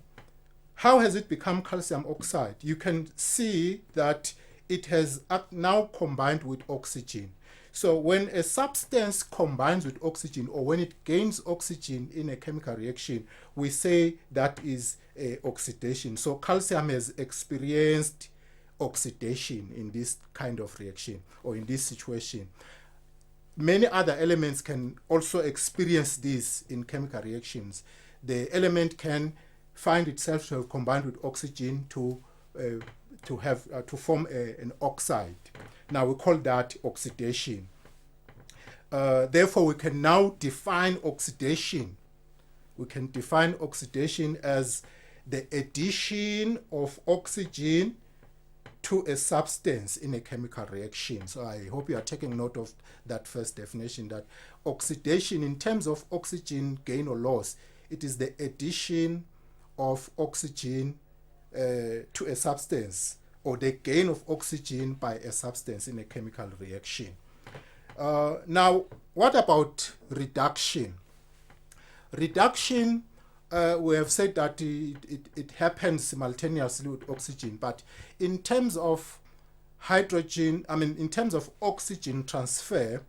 how has it become calcium oxide? You can see that it has now combined with oxygen. So when a substance combines with oxygen, or when it gains oxygen in a chemical reaction, we say that is oxidation. So calcium has experienced oxidation in this kind of reaction, or in this situation. Many other elements can also experience this in chemical reactions. The element can find itself to have combined with oxygen to form an oxide. Now we call that oxidation. Therefore, we can now define oxidation. We can define oxidation as the addition of oxygen to a substance in a chemical reaction. So I hope you are taking note of that first definition, that oxidation in terms of oxygen gain or loss, it is the addition of oxygen to a substance, or the gain of oxygen by a substance in a chemical reaction. Now, what about reduction? Reduction, we have said that it happens simultaneously with oxygen, but in terms of in terms of oxygen transfer,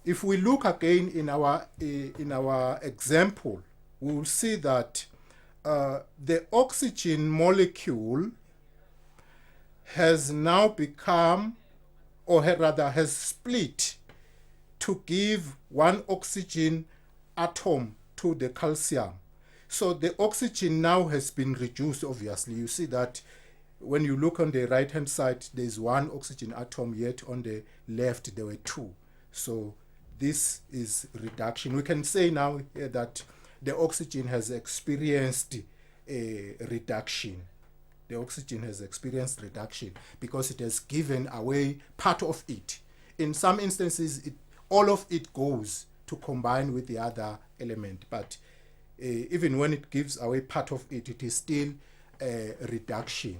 if we look again in our example, we will see that the oxygen molecule has now become, or rather has split to give one oxygen atom to the calcium. So the oxygen now has been reduced, obviously. You see that when you look on the right hand side, there's one oxygen atom, yet on the left there were two. So this is reduction. We can say now that the oxygen has experienced a reduction. The oxygen has experienced reduction because it has given away part of it. In some instances, all of it goes to combine with the other element, but even when it gives away part of it, it is still a reduction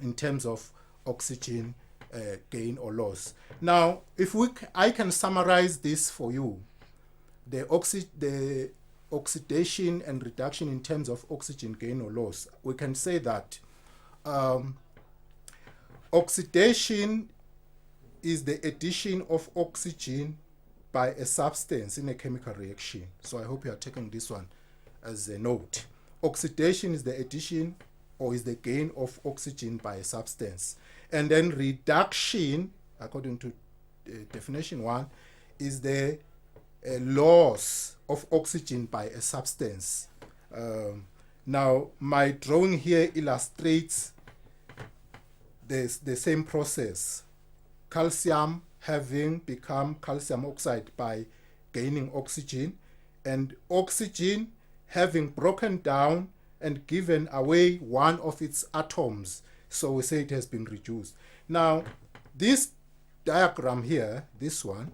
in terms of oxygen gain or loss. Now, if I can summarize this for you, the oxidation and reduction in terms of oxygen gain or loss, we can say that oxidation is the addition of oxygen by a substance in a chemical reaction. So I hope you are taking this one as a note. Oxidation is the addition or is the gain of oxygen by a substance. And then reduction, according to definition 1, is the loss of oxygen by a substance. Now, my drawing here illustrates the same process. Calcium having become calcium oxide by gaining oxygen, and oxygen having broken down and given away one of its atoms. So we say it has been reduced. Now, this diagram here, this one,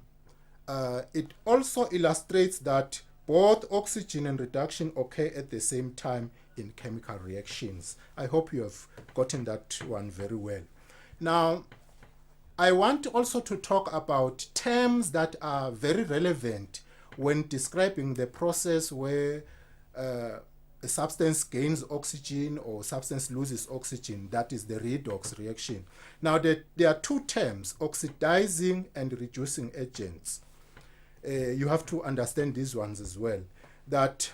it also illustrates that both oxygen and reduction occur at the same time in chemical reactions. I hope you have gotten that one very well. Now, I want also to talk about terms that are very relevant when describing the process where a substance gains oxygen or substance loses oxygen. That is the redox reaction. Now, there are two terms, oxidizing and reducing agents. You have to understand these ones as well. That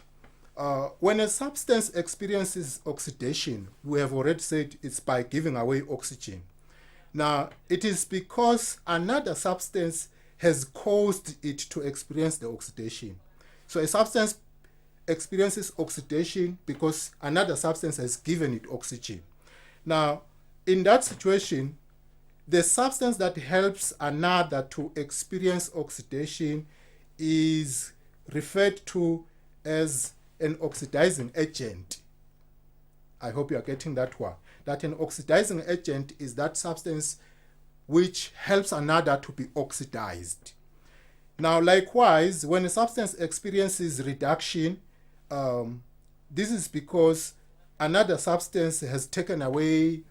when a substance experiences oxidation, we have already said it's by giving away oxygen. Now, it is because another substance has caused it to experience the oxidation. So a substance experiences oxidation because another substance has given it oxygen. Now, in that situation, the substance that helps another to experience oxidation is referred to as an oxidizing agent. I hope you are getting that one. That an oxidizing agent is that substance which helps another to be oxidized. Now, likewise, when a substance experiences reduction, this is because another substance has taken away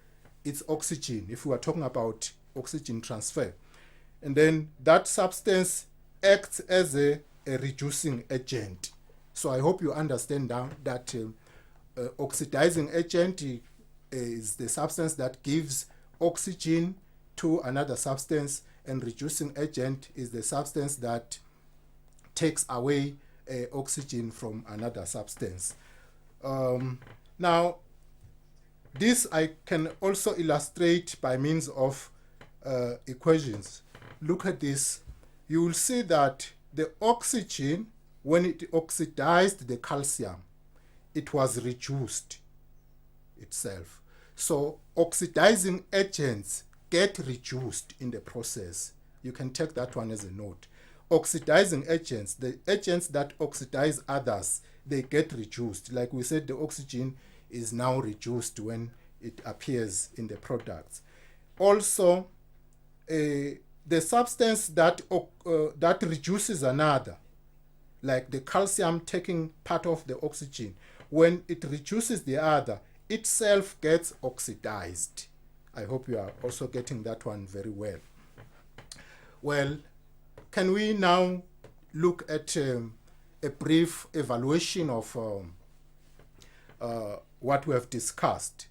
its oxygen, if we are talking about oxygen transfer. And then that substance acts as a reducing agent. So I hope you understand now that oxidizing agent is the substance that gives oxygen to another substance, and reducing agent is the substance that takes away oxygen from another substance. Now, this I can also illustrate by means of equations. Look at this. You will see that the oxygen, when it oxidized the calcium, it was reduced itself. So oxidizing agents get reduced in the process. You can take that one as a note. Oxidizing agents, the agents that oxidize others, they get reduced. Like we said, the oxygen is now reduced when it appears in the products. Also, the substance that reduces another, like the calcium taking part of the oxygen, when it reduces the other, itself gets oxidized. I hope you are also getting that one very well. Well, can we now look at a brief evaluation of what we have discussed?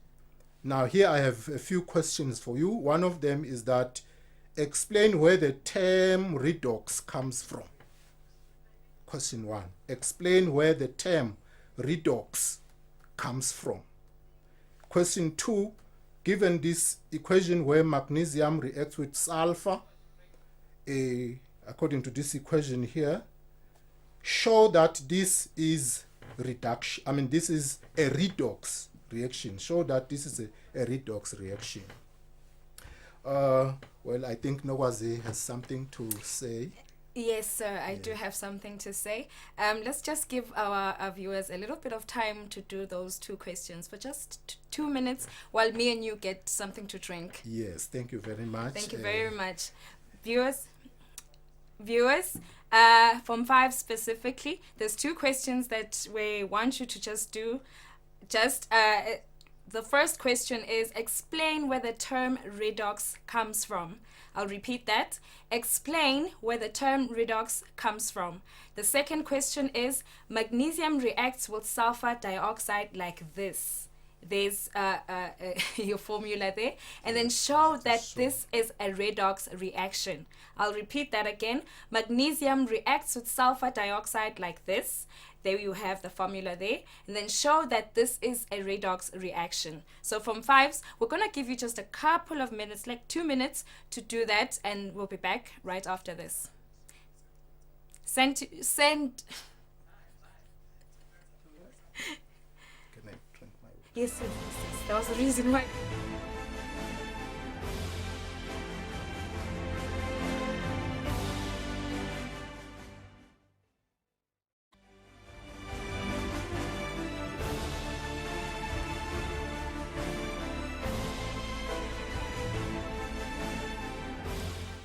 Now, here I have a few questions for you. One of them is that explain where the term redox comes from. Question 1. Explain where the term redox comes from. Question 2. Given this equation where magnesium reacts with sulfur, according to this equation here, show that this is reduction. I mean, this is a redox reaction. Show that this is a redox reaction. Well, I think Nogwazi has something to say.
Yes, sir, I do have something to say. Let's just give our viewers a little bit of time to do those two questions for just 2 minutes while me and you get something to drink.
Yes, thank you very much.
Thank you very much. Viewers, from 5 specifically, there's 2 questions that we want you to just do. The first question is explain where the term redox comes from. I'll repeat that. Explain where the term redox comes from. The second question is magnesium reacts with sulfur dioxide like this. There's your formula there. And then show that this is a redox reaction. I'll repeat that again. Magnesium reacts with sulfur dioxide like this. There you have the formula there. And then show that this is a redox reaction. So from 5s, we're going to give you just a couple of minutes, like 2 minutes to do that. And we'll be back right after this. Send. Yes, that was the reason why.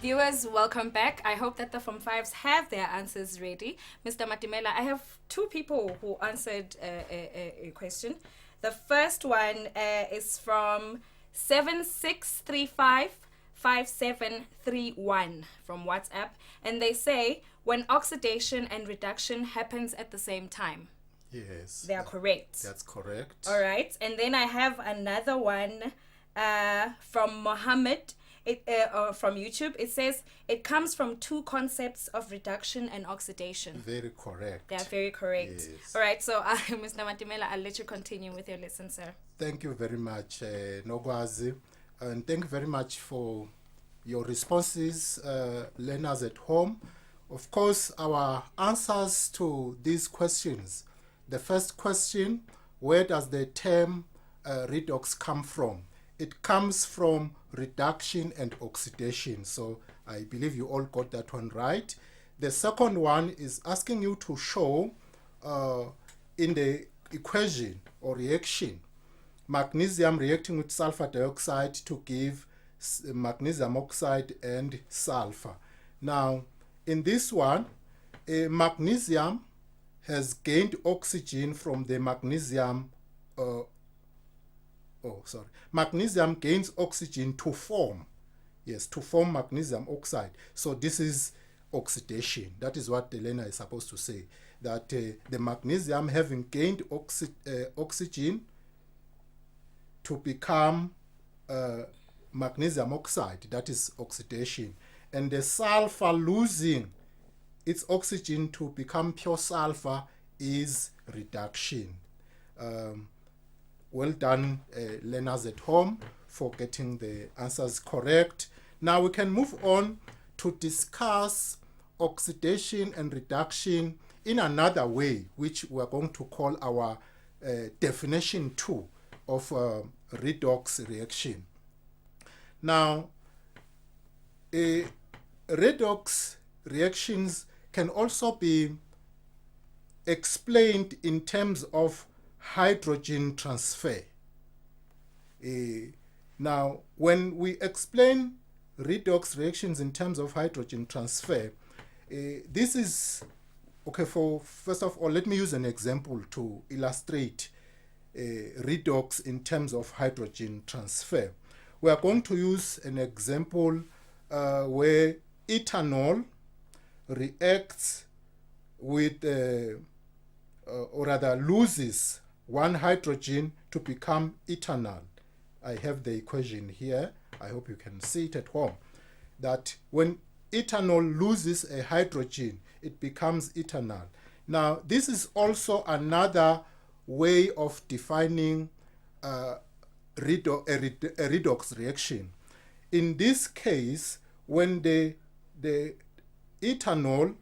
Viewers, welcome back. I hope that the Form 5s have their answers ready. Mr. Matimela, I have 2 people who answered a question. The first one is from 76355731 from WhatsApp. And they say, when oxidation and reduction happens at the same time.
Yes.
They are correct.
That's correct.
All right. And then I have another one from Mohammed. From YouTube, it says it comes from 2 concepts of reduction and oxidation.
Very correct.
They are very correct.
Yes.
All right, so Mr. Matimela, I'll let you continue with your lesson, sir.
Thank you very much, Nogwazi, and thank you very much for your responses, learners at home. Of course, our answers to these questions. The first question, where does the term redox come from? It comes from reduction and oxidation. So I believe you all got that one right. The second one is asking you to show in the equation or reaction, magnesium reacting with sulfur dioxide to give magnesium oxide and sulfur. Now, in this one, magnesium has gained oxygen from the magnesium magnesium gains oxygen to form magnesium oxide. So this is oxidation. That is what the learner is supposed to say, that the magnesium having gained oxygen to become magnesium oxide, that is oxidation, and the sulfur losing its oxygen to become pure sulfur is reduction. Well done, learners at home, for getting the answers correct. Now we can move on to discuss oxidation and reduction in another way, which we are going to call our definition 2 of redox reaction. Now, redox reactions can also be explained in terms of hydrogen transfer. Now, when we explain redox reactions in terms of hydrogen transfer, this is, okay, first of all, let me use an example to illustrate redox in terms of hydrogen transfer. We are going to use an example where ethanol reacts with, or rather loses one hydrogen to become ethanol. I have the equation here. I hope you can see it at home. That when ethanol loses a hydrogen, it becomes ethanol. Now, this is also another way of defining a redox reaction. In this case, when the ethanol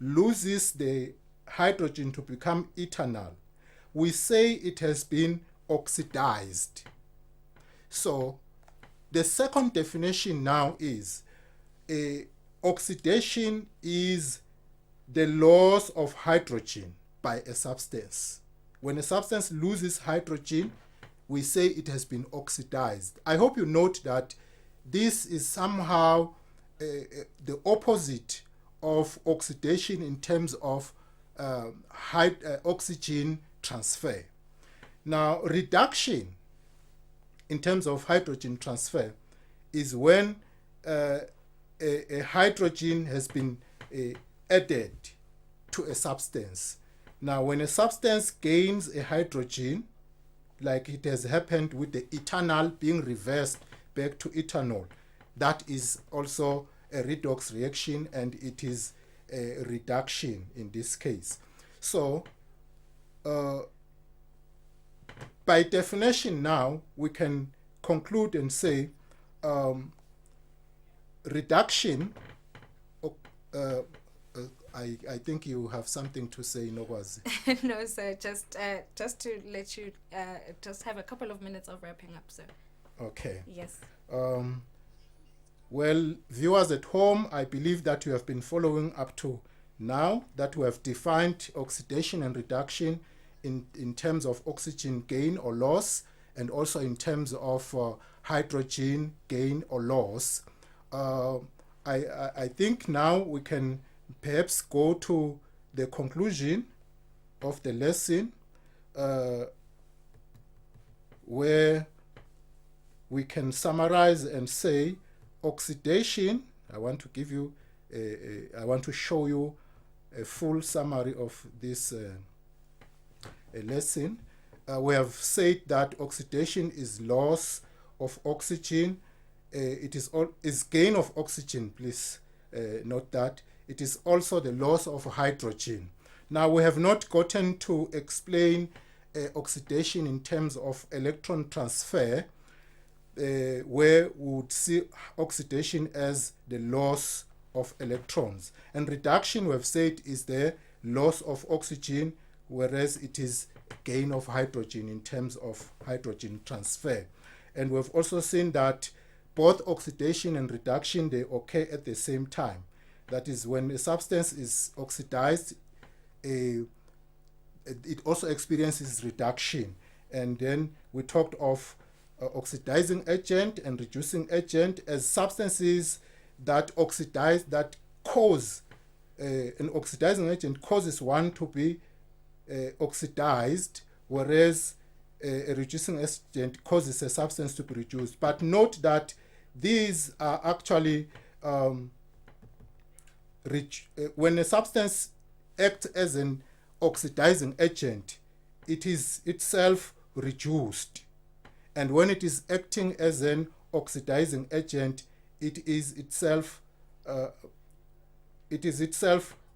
loses the hydrogen to become ethanol, we say it has been oxidized. So the second definition now is oxidation is the loss of hydrogen by a substance. When a substance loses hydrogen, we say it has been oxidized. I hope you note that this is somehow the opposite of oxidation in terms of oxygen transfer. Now, reduction in terms of hydrogen transfer is when a hydrogen has been added to a substance. Now, when a substance gains a hydrogen, like it has happened with the ethanol being reversed back to ethanol, that is also a redox reaction, and it is a reduction in this case. So, by definition now, we can conclude and say reduction, I think you have something to say, Nogwazi.
No, sir, just to let you just have a couple of minutes of wrapping up, sir.
Okay.
Yes.
Well, viewers at home, I believe that you have been following up to now, that we have defined oxidation and reduction in terms of oxygen gain or loss, and also in terms of hydrogen gain or loss. I think now we can perhaps go to the conclusion of the lesson, where we can summarize and say oxidation. I want to give you I want to show you a full summary of this lesson. We have said that oxidation is loss of oxygen. It is gain of oxygen, please note that. It is also the loss of hydrogen. Now, we have not gotten to explain oxidation in terms of electron transfer, where we would see oxidation as the loss of electrons. And reduction, we have said, is the loss of oxygen, whereas it is gain of hydrogen in terms of hydrogen transfer. And we've also seen that both oxidation and reduction, they occur at the same time. That is, when a substance is oxidized, it also experiences reduction. And then we talked of oxidizing agent and reducing agent as substances that oxidize, that cause an oxidizing agent causes one to be oxidized, whereas a reducing agent causes a substance to be reduced. But note that these are actually when a substance acts as an oxidizing agent, it is itself reduced. And when it is acting as an oxidizing agent, it is itself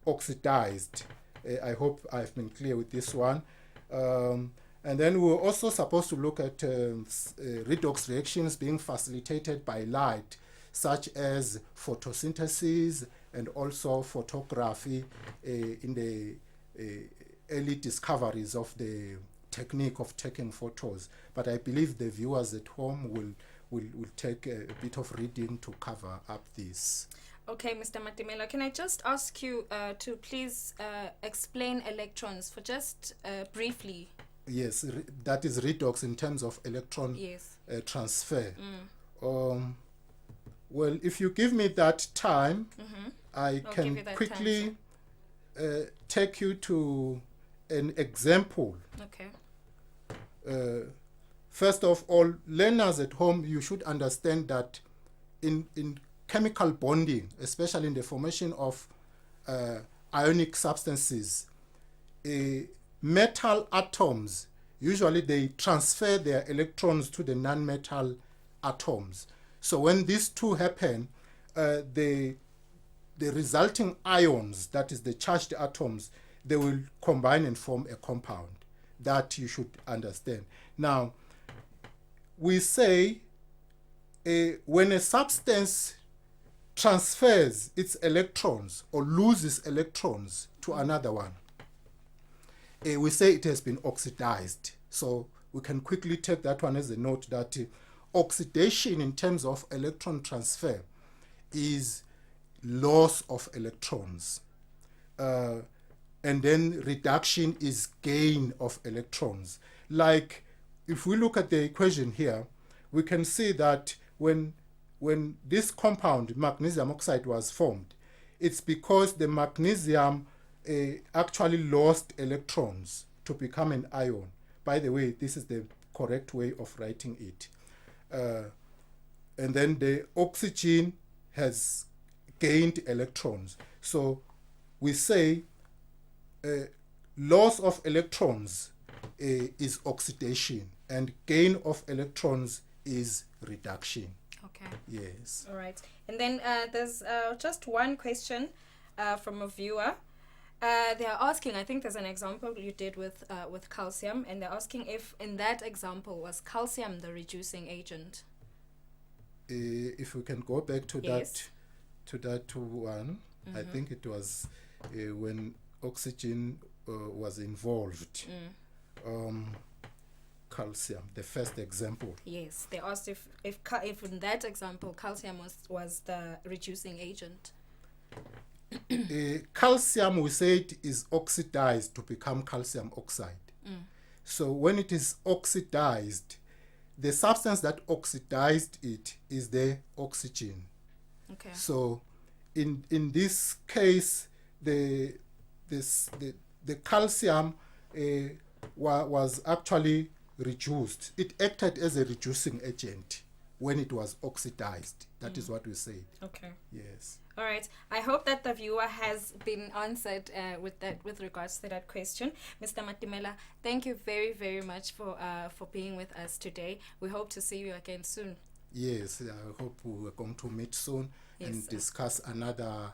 oxidized. I hope I've been clear with this one. And then we're also supposed to look at redox reactions being facilitated by light, such as photosynthesis and also photography in the early discoveries of the technique of taking photos, but I believe the viewers at home will take a bit of reading to cover up this.
Okay, Mr. Matimela, can I just ask you to please explain electrons for just briefly?
Yes, that is redox in terms of electron
Yes.
Transfer. Well, if you give me that time, I
I'll give
can
you that
quickly take you to an example.
Okay.
First of all, learners at home, you should understand that in chemical bonding, especially in the formation of ionic substances, metal atoms, usually they transfer their electrons to the non-metal atoms. So when these two happen, the resulting ions, that is the charged atoms, they will combine and form a compound. That you should understand. Now, we say when a substance transfers its electrons or loses electrons to another one, we say it has been oxidized. So we can quickly take that one as a note that oxidation in terms of electron transfer is loss of electrons. And then reduction is gain of electrons. Like if we look at the equation here, we can see that when this compound, magnesium oxide, was formed, it's because the magnesium actually lost electrons to become an ion. By the way, this is the correct way of writing it. And then the oxygen has gained electrons. So we say loss of electrons is oxidation and gain of electrons is reduction.
Okay.
Yes.
All right. And then there's just one question from a viewer. They're asking, I think there's an example you did with calcium, and they're asking if in that example was calcium the reducing agent.
If we can go back to
Yes.
that one, I think it was when oxygen was involved. Calcium, the first example.
Yes, they asked if in that example calcium was the reducing agent.
Calcium, we said, is oxidized to become calcium oxide. So when it is oxidized, the substance that oxidized it is the oxygen.
Okay.
So in this case, the calcium was actually reduced. It acted as a reducing agent when it was oxidized. That is what we say.
Okay.
Yes.
All right. I hope that the viewer has been answered with regards to that question. Mr. Matimela, thank you very, very much for being with us today. We hope to see you again soon.
Yes, I hope we're going to meet soon and
Yes,
discuss another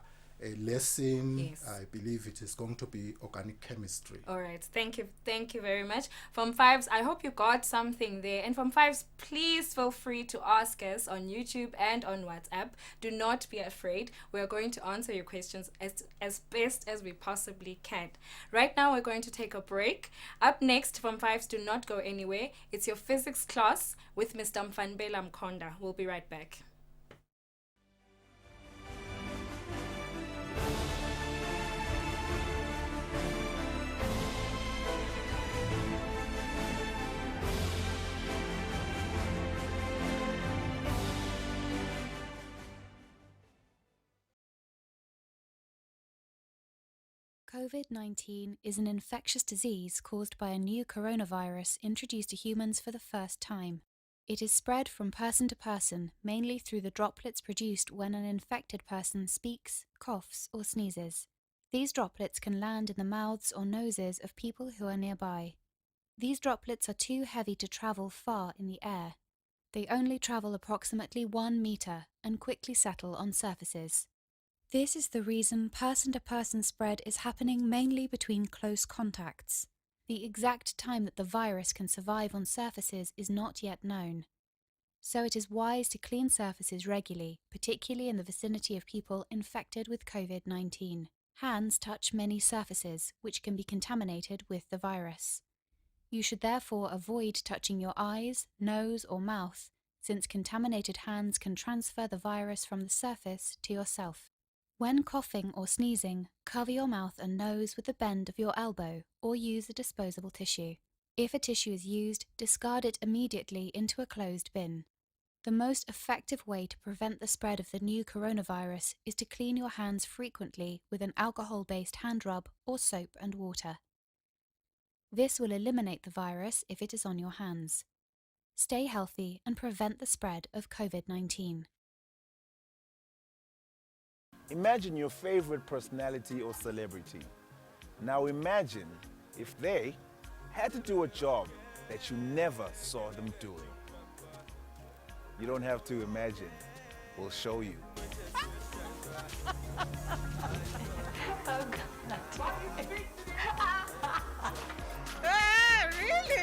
lesson.
Yes.
I believe it is going to be organic chemistry.
All right. Thank you very much. From Fives, I hope you got something there. And from Fives, please feel free to ask us on YouTube and on WhatsApp. Do not be afraid. We are going to answer your questions as best as we possibly can. Right now, we're going to take a break. Up next, from Fives, do not go anywhere. It's your physics class with Mr. Mfanbela Mkonda. We'll be right back.
COVID-19 is an infectious disease caused by a new coronavirus introduced to humans for the first time. It is spread from person to person, mainly through the droplets produced when an infected person speaks, coughs, or sneezes. These droplets can land in the mouths or noses of people who are nearby. These droplets are too heavy to travel far in the air. They only travel approximately 1 meter and quickly settle on surfaces. This is the reason person-to-person spread is happening mainly between close contacts. The exact time that the virus can survive on surfaces is not yet known. So it is wise to clean surfaces regularly, particularly in the vicinity of people infected with COVID-19. Hands touch many surfaces, which can be contaminated with the virus. You should therefore avoid touching your eyes, nose, or mouth, since contaminated hands can transfer the virus from the surface to yourself. When coughing or sneezing, cover your mouth and nose with the bend of your elbow or use a disposable tissue. If a tissue is used, discard it immediately into a closed bin. The most effective way to prevent the spread of the new coronavirus is to clean your hands frequently with an alcohol-based hand rub or soap and water. This will eliminate the virus if it is on your hands. Stay healthy and prevent the spread of COVID-19.
Imagine your favorite personality or celebrity. Now imagine if they had to do a job that you never saw them doing. You don't have to imagine. We'll show you.
Really?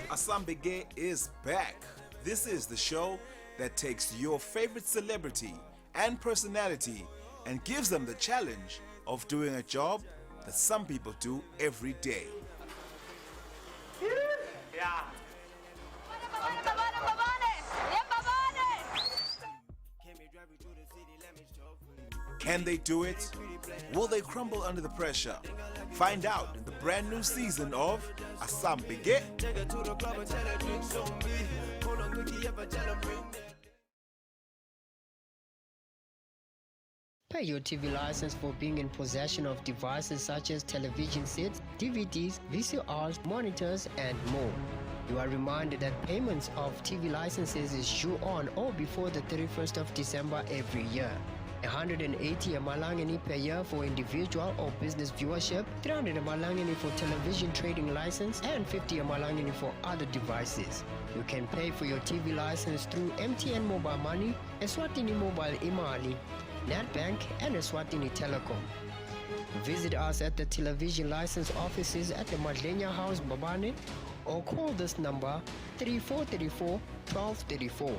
Asambege is back. This is the show that takes your favorite celebrity and personality and gives them the challenge of doing a job that some people do every day.
Yeah.
Can they do it? Will they crumble under the pressure? Find out in the brand new season of Asambege.
Pay your TV license for being in possession of devices such as television sets, DVDs, VCRs, monitors, and more. You are reminded that payments of TV licenses is due on or before the 31st of December every year. 180 emalangeni per year for individual or business viewership, 300 emalangeni for television trading license, and 50 emalangeni for other devices. You can pay for your TV license through MTN Mobile Money, Eswatini Mobile Imali, NetBank, and Eswatini Telecom. Visit us at the television license offices at the Madlenya House, Babane, or call this number 3434 1234.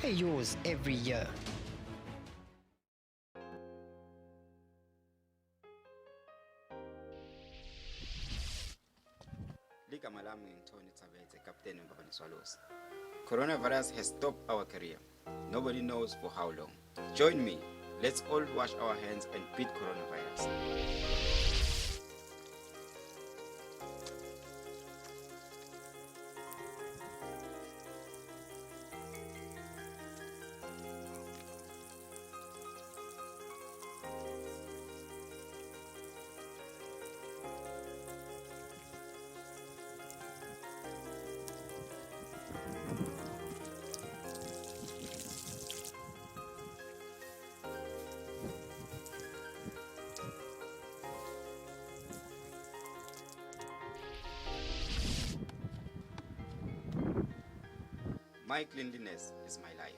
Pay yours every year.
Coronavirus has stopped our career. Nobody knows for how long. Join me. Let's all wash our hands and beat coronavirus. My cleanliness is my life.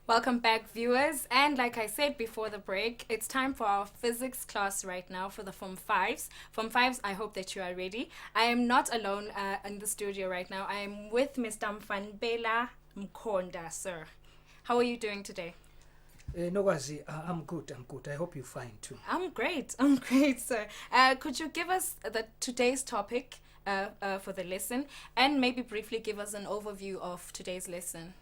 Welcome back, viewers, and like I said before the break, it's time for our physics class right now for the Form 5s. Form 5s, I hope that you are ready. I am not alone in the studio right now. I am with Mr. Mfanbela Mkonda, sir. How are you doing today?
Nogwazi, I'm good. I hope you're fine too.
I'm great, sir. Could you give us today's topic for the lesson and maybe briefly give us an overview of today's lesson?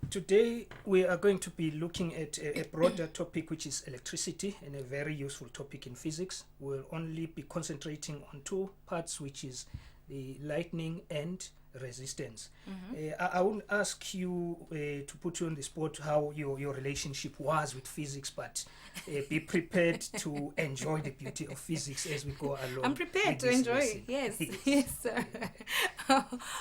Today we are going to be looking at a broader topic, which is electricity, and a very useful topic in physics. We'll only be concentrating on two parts, which is the lightning and resistance. I won't ask you to put you on the spot how your relationship was with physics, but be prepared to enjoy the beauty of physics as we go along.
I'm prepared to enjoy it. Yes, sir.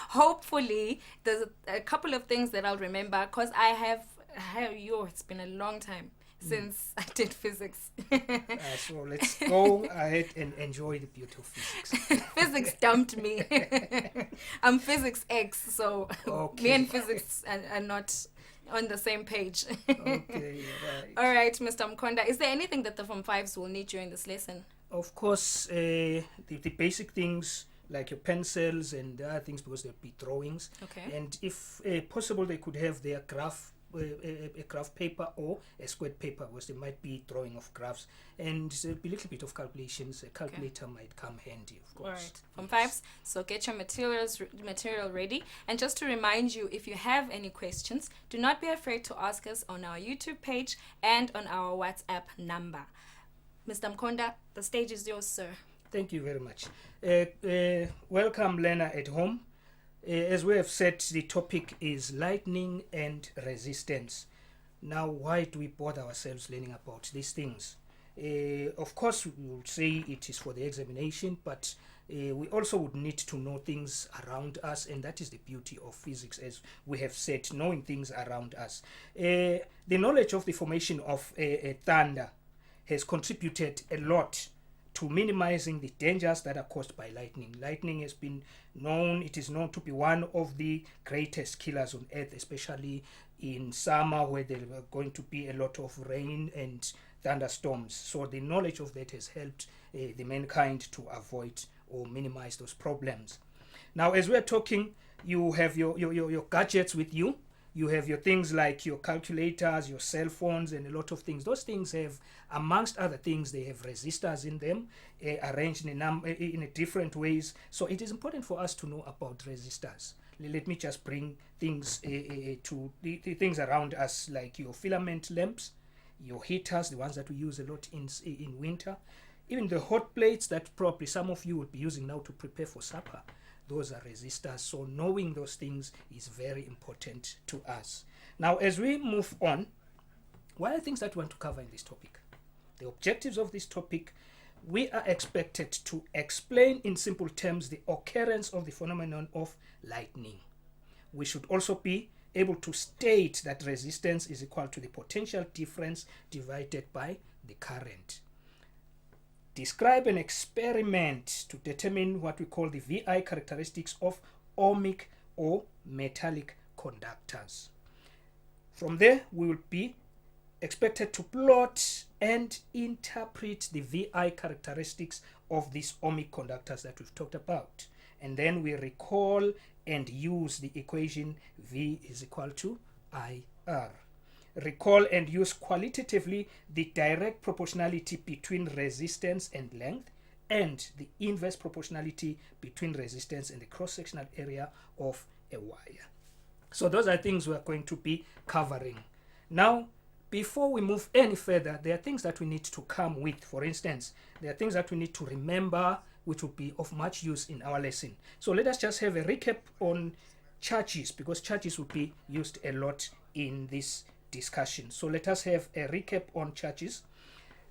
Hopefully, there's a couple of things that I'll remember, because it's been a long time since I did physics.
So let's go ahead and enjoy the beauty of physics.
Physics dumped me. I'm physics X, so me and physics are not on the same page.
Okay, right.
All right, Mr. Mkonda, is there anything that the Form 5s will need during this lesson?
Of course, the basic things like your pencils and other things, because there'll be drawings.
Okay.
And if possible, they could have their graph, a graph paper or a squared paper, because they might be drawing of graphs, and there'll be a little bit of calculations. A calculator might come handy, of course.
All right, from Vibes. So get your material ready. And just to remind you, if you have any questions, do not be afraid to ask us on our YouTube page and on our WhatsApp number. Mr. Mkonda, the stage is yours, sir.
Thank you very much. Welcome, learner at home. As we have said, the topic is lightning and resistance. Now, why do we bother ourselves learning about these things? Of course, we would say it is for the examination, but we also would need to know things around us, and that is the beauty of physics, as we have said, knowing things around us. The knowledge of the formation of thunder has contributed a lot to minimizing the dangers that are caused by lightning. Lightning has been known, it is known to be one of the greatest killers on earth, especially in summer where there are going to be a lot of rain and thunderstorms. So the knowledge of that has helped the mankind to avoid or minimize those problems. Now, as we're talking, you have your gadgets with you. You have your things like your calculators, your cell phones, and a lot of things. Those things have, amongst other things, they have resistors in them, arranged in different ways. So it is important for us to know about resistors. Let me just bring things to the things around us, like your filament lamps, your heaters, the ones that we use a lot in winter, even the hot plates that probably some of you would be using now to prepare for supper. Those are resistors. So knowing those things is very important to us. Now, as we move on, what are things that we want to cover in this topic? The objectives of this topic, we are expected to explain in simple terms the occurrence of the phenomenon of lightning. We should also be able to state that resistance is equal to the potential difference divided by the current. Describe an experiment to determine what we call the VI characteristics of ohmic or metallic conductors. From there, we will be expected to plot and interpret the VI characteristics of these ohmic conductors that we've talked about. And then we recall and use the equation V is equal to IR. Recall and use qualitatively the direct proportionality between resistance and length and the inverse proportionality between resistance and the cross-sectional area of a wire. So those are things we are going to be covering. Now, before we move any further, there are things that we need to come with. For instance, there are things that we need to remember which will be of much use in our lesson. So let us just have a recap on charges, because charges will be used a lot in this discussion. So let us have a recap on charges.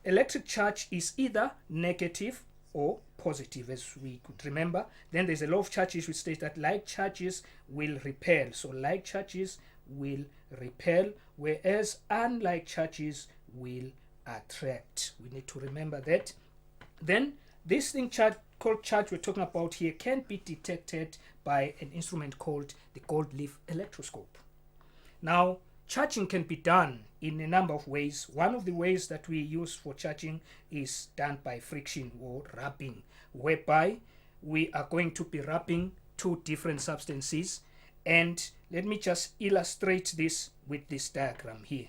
Electric charge is either negative or positive, as we could remember. Then there's a law of charges which states that like charges will repel. So like charges will repel, whereas unlike charges will attract. We need to remember that. Then this thing called charge we're talking about here can be detected by an instrument called the gold leaf electroscope. Now, charging can be done in a number of ways. One of the ways that we use for charging is done by friction or rubbing, whereby we are going to be rubbing two different substances. And let me just illustrate this with this diagram here.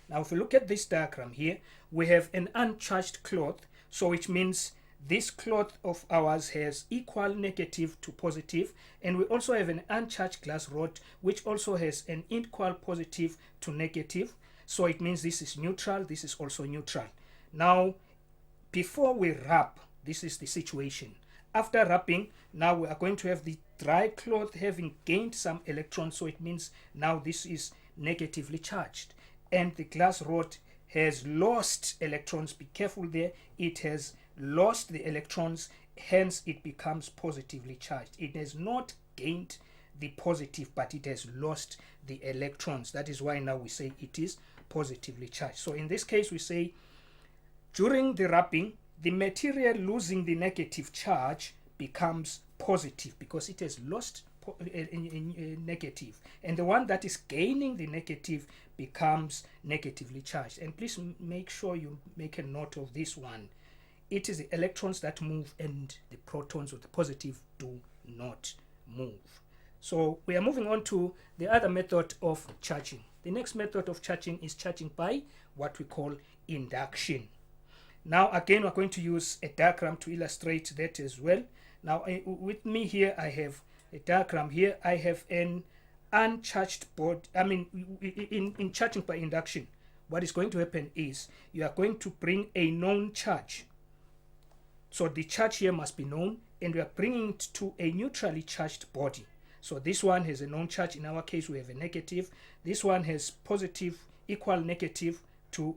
Now, if we look at this diagram here, we have an uncharged cloth, so which means this cloth of ours has equal negative to positive, and we also have an uncharged glass rod which also has an equal positive to negative, so it means this is neutral, this is also neutral. Now, before we rub, this is the situation. After rubbing, now we are going to have the dry cloth having gained some electrons, so it means now this is negatively charged, and the glass rod has lost electrons. Be careful there, it has lost the electrons, hence it becomes positively charged. It has not gained the positive, but it has lost the electrons. That is why now we say it is positively charged. So in this case we say during the rubbing, the material losing the negative charge becomes positive because it has lost negative, and the one that is gaining the negative becomes negatively charged. And please make sure you make a note of this one. it is the electrons that move and the protons or the positive do not move. So we are moving on to the other method of charging. The next method of charging is charging by what we call induction. Now again, we're going to use a diagram to illustrate that as well. Now with me here, I have a diagram here. I have an uncharged board. I mean, in charging by induction, what is going to happen is you are going to bring a known charge. So the charge here must be known, and we are bringing it to a neutrally charged body. So this one has a known charge. In our case, we have a negative. This one has positive, equal negative to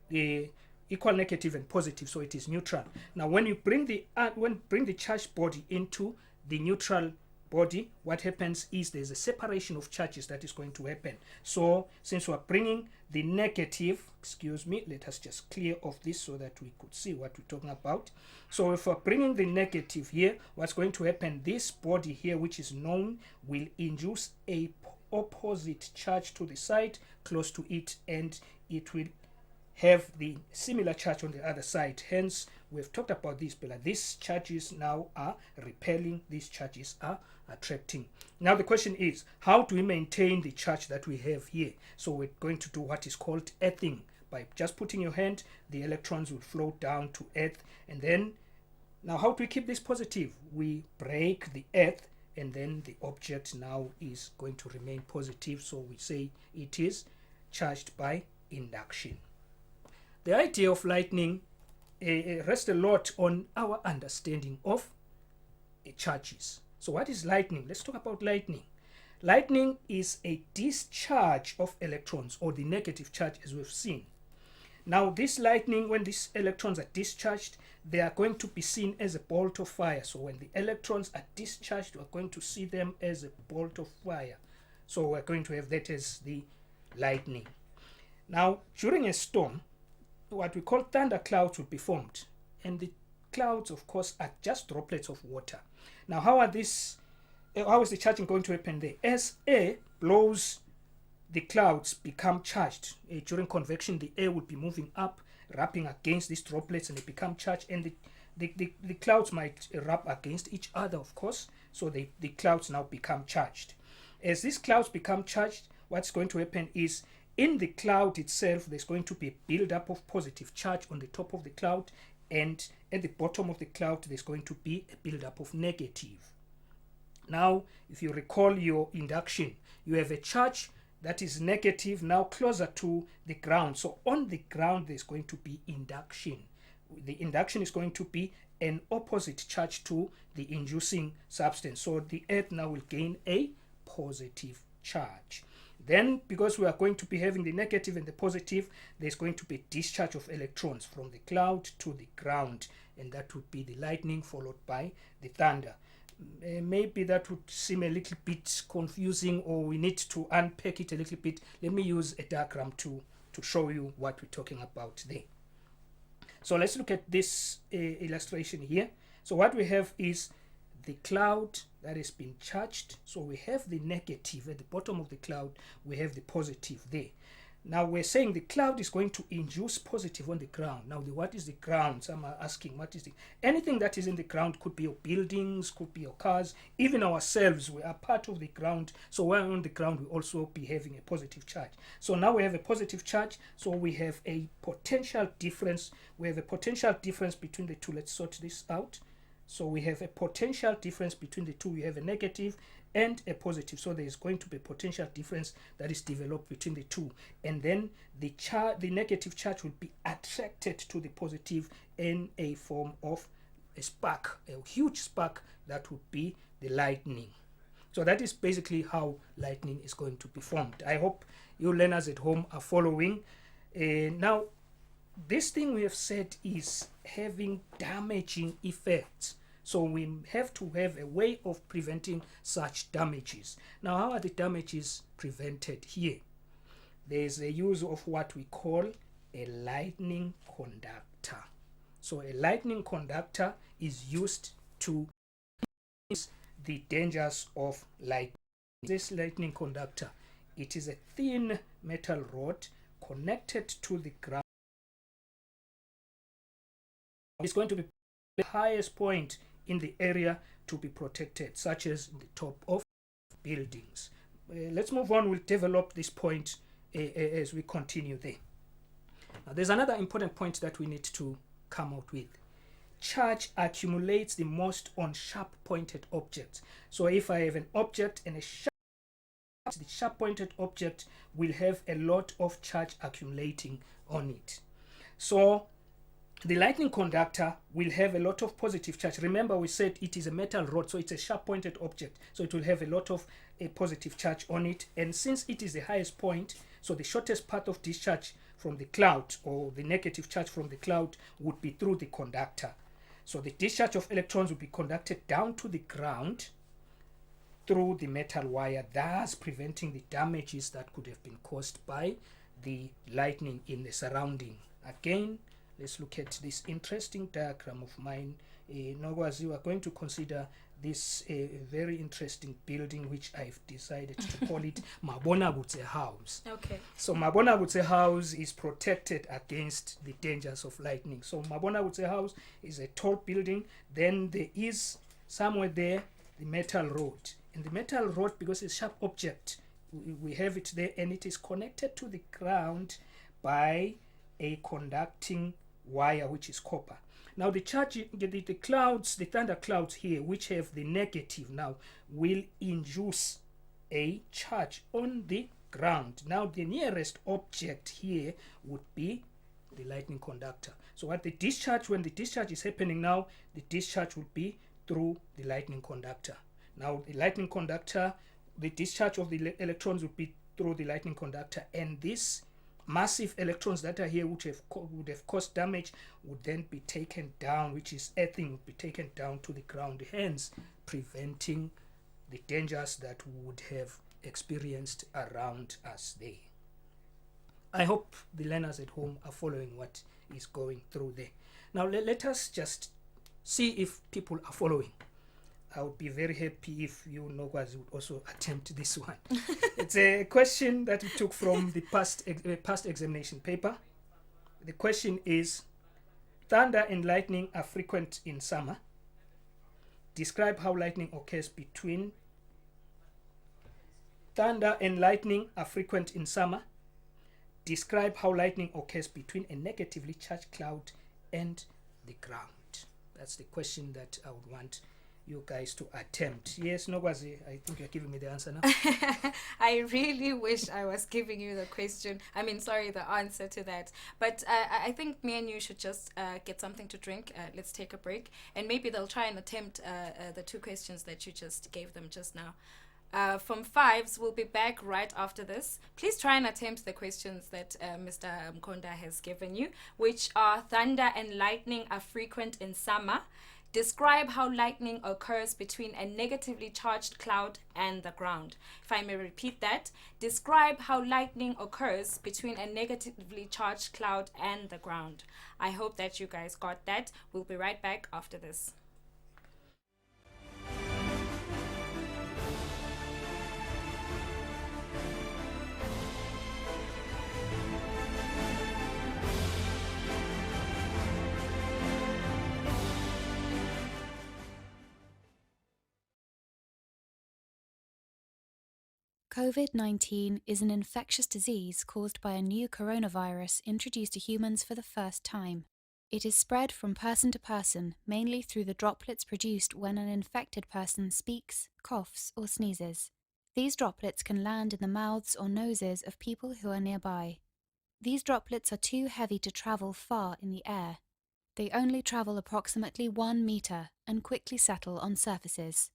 the equal negative and positive, so it is neutral. Now when you bring the charged body into the neutral body, what happens is there's a separation of charges that is going to happen. So since we're bringing the negative, excuse me, let us just clear off this so that we could see what we're talking about. So if we're bringing the negative here, what's going to happen, this body here, which is known, will induce a opposite charge to the side close to it, and it will have the similar charge on the other side. Hence, we've talked about this, but these charges now are repelling, these charges are attracting. Now the question is, how do we maintain the charge that we have here? So we're going to do what is called earthing. By just putting your hand, the electrons will flow down to earth, and then now how do we keep this positive? We break the earth, and then the object now is going to remain positive. So we say it is charged by induction. The idea of lightning rests a lot on our understanding of charges. So what is lightning? Let's talk about lightning. Lightning is a discharge of electrons, or the negative charge, as we've seen. Now this lightning, when these electrons are discharged, they are going to be seen as a bolt of fire. So when the electrons are discharged, we're going to see them as a bolt of fire. So we're going to have that as the lightning. Now during a storm, what we call thunderclouds will be formed, and the clouds, of course, are just droplets of water. Now how is the charging going to happen there? As air blows, the clouds become charged. During convection, the air will be moving up, rubbing against these droplets, and they become charged, and the clouds might rub against each other, of course, so the clouds now become charged. As these clouds become charged, what's going to happen is, in the cloud itself, there's going to be a build-up of positive charge on the top of the cloud, and at the bottom of the cloud, there's going to be a build-up of negative. Now, if you recall your induction, you have a charge that is negative now closer to the ground. So on the ground, there's going to be induction. The induction is going to be an opposite charge to the inducing substance. So the earth now will gain a positive charge. Then, because we are going to be having the negative and the positive, there's going to be discharge of electrons from the cloud to the ground, and that would be the lightning followed by the thunder. Maybe that would seem a little bit confusing, or we need to unpack it a little bit. Let me use a diagram to show you what we're talking about there. So let's look at this illustration here. So what we have is the cloud that has been charged. So we have the negative at the bottom of the cloud, we have the positive there. Now we're saying the cloud is going to induce positive on the ground. Now what is the ground? Some are asking, what is the anything that is in the ground? Could be your buildings, could be your cars, even ourselves. We are part of the ground. So when we're on the ground, we also be having a positive charge. So now we have a positive charge, so we have a potential difference. We have a potential difference between the two. Let's sort this out. So we have a potential difference between the two. We have a negative and a positive. So there is going to be a potential difference that is developed between the two. And then the negative charge will be attracted to the positive in a form of a spark, a huge spark that would be the lightning. So that is basically how lightning is going to be formed. I hope you learners at home are following. Now, this thing we have said is having damaging effects. So we have to have a way of preventing such damages. Now, how are the damages prevented here? There's a use of what we call a lightning conductor. So a lightning conductor is used to reduce the dangers of lightning. This lightning conductor, it is a thin metal rod connected to the ground It's going to be the highest point in the area to be protected, such as the top of buildings. Let's move on. We'll develop this point as we continue there. Now, there's another important point that we need to come out with. Charge accumulates the most on sharp-pointed objects. So if I have an object and the sharp-pointed object will have a lot of charge accumulating on it. So the lightning conductor will have a lot of positive charge. Remember, we said it is a metal rod, so it's a sharp-pointed object. So it will have a lot of positive charge on it. And since it is the highest point, so the shortest path of discharge from the cloud, or the negative charge from the cloud, would be through the conductor. So the discharge of electrons will be conducted down to the ground through the metal wire, thus preventing the damages that could have been caused by the lightning in the surrounding. Again, let's look at this interesting diagram of mine. Nogwazi, we are going to consider this very interesting building, which I've decided to call it Mabonabutse House.
Okay.
So Mabonabutse House is protected against the dangers of lightning. So Mabonabutse House is a tall building. Then there is somewhere there the metal rod. And the metal rod, because it's a sharp object, we have it there, and it is connected to the ground by a conducting wire, which is copper. Now the charge, the clouds, the thunder clouds here, which have the negative now, will induce a charge on the ground. Now the nearest object here would be the lightning conductor. So at the discharge, when the discharge is happening now, the discharge would be through the lightning conductor. Now the lightning conductor, the discharge of the electrons would be through the lightning conductor, and this massive electrons that are here, which would have caused damage, would then be taken down, which is earthing, would be taken down to the ground, hence preventing the dangers that we would have experienced around us there. I hope the learners at home are following what is going through there. Now let us just see if people are following. I would be very happy if you, Nogwazi, would also attempt this one. It's a question that we took from the past examination paper. The question is, thunder and lightning are frequent in summer. Describe how lightning occurs between. Thunder and lightning are frequent in summer. Describe how lightning occurs between a negatively charged cloud and the ground. That's the question that I would want you guys to attempt. Yes, Nogwazi, I think you're giving me the answer now.
I really wish I was giving you the answer to that. But I think me and you should just get something to drink. Let's take a break. And maybe they'll try and attempt the two questions that you just gave them just now. From Fives, we'll be back right after this. Please try and attempt the questions that Mr. Mkonda has given you, which are: thunder and lightning are frequent in summer. Describe how lightning occurs between a negatively charged cloud and the ground. If I may repeat that, describe how lightning occurs between a negatively charged cloud and the ground. I hope that you guys got that. We'll be right back after this.
COVID-19 is an infectious disease caused by a new coronavirus introduced to humans for the first time. It is spread from person to person, mainly through the droplets produced when an infected person speaks, coughs, or sneezes. These droplets can land in the mouths or noses of people who are nearby. These droplets are too heavy to travel far in the air. They only travel approximately 1 meter and quickly settle on surfaces.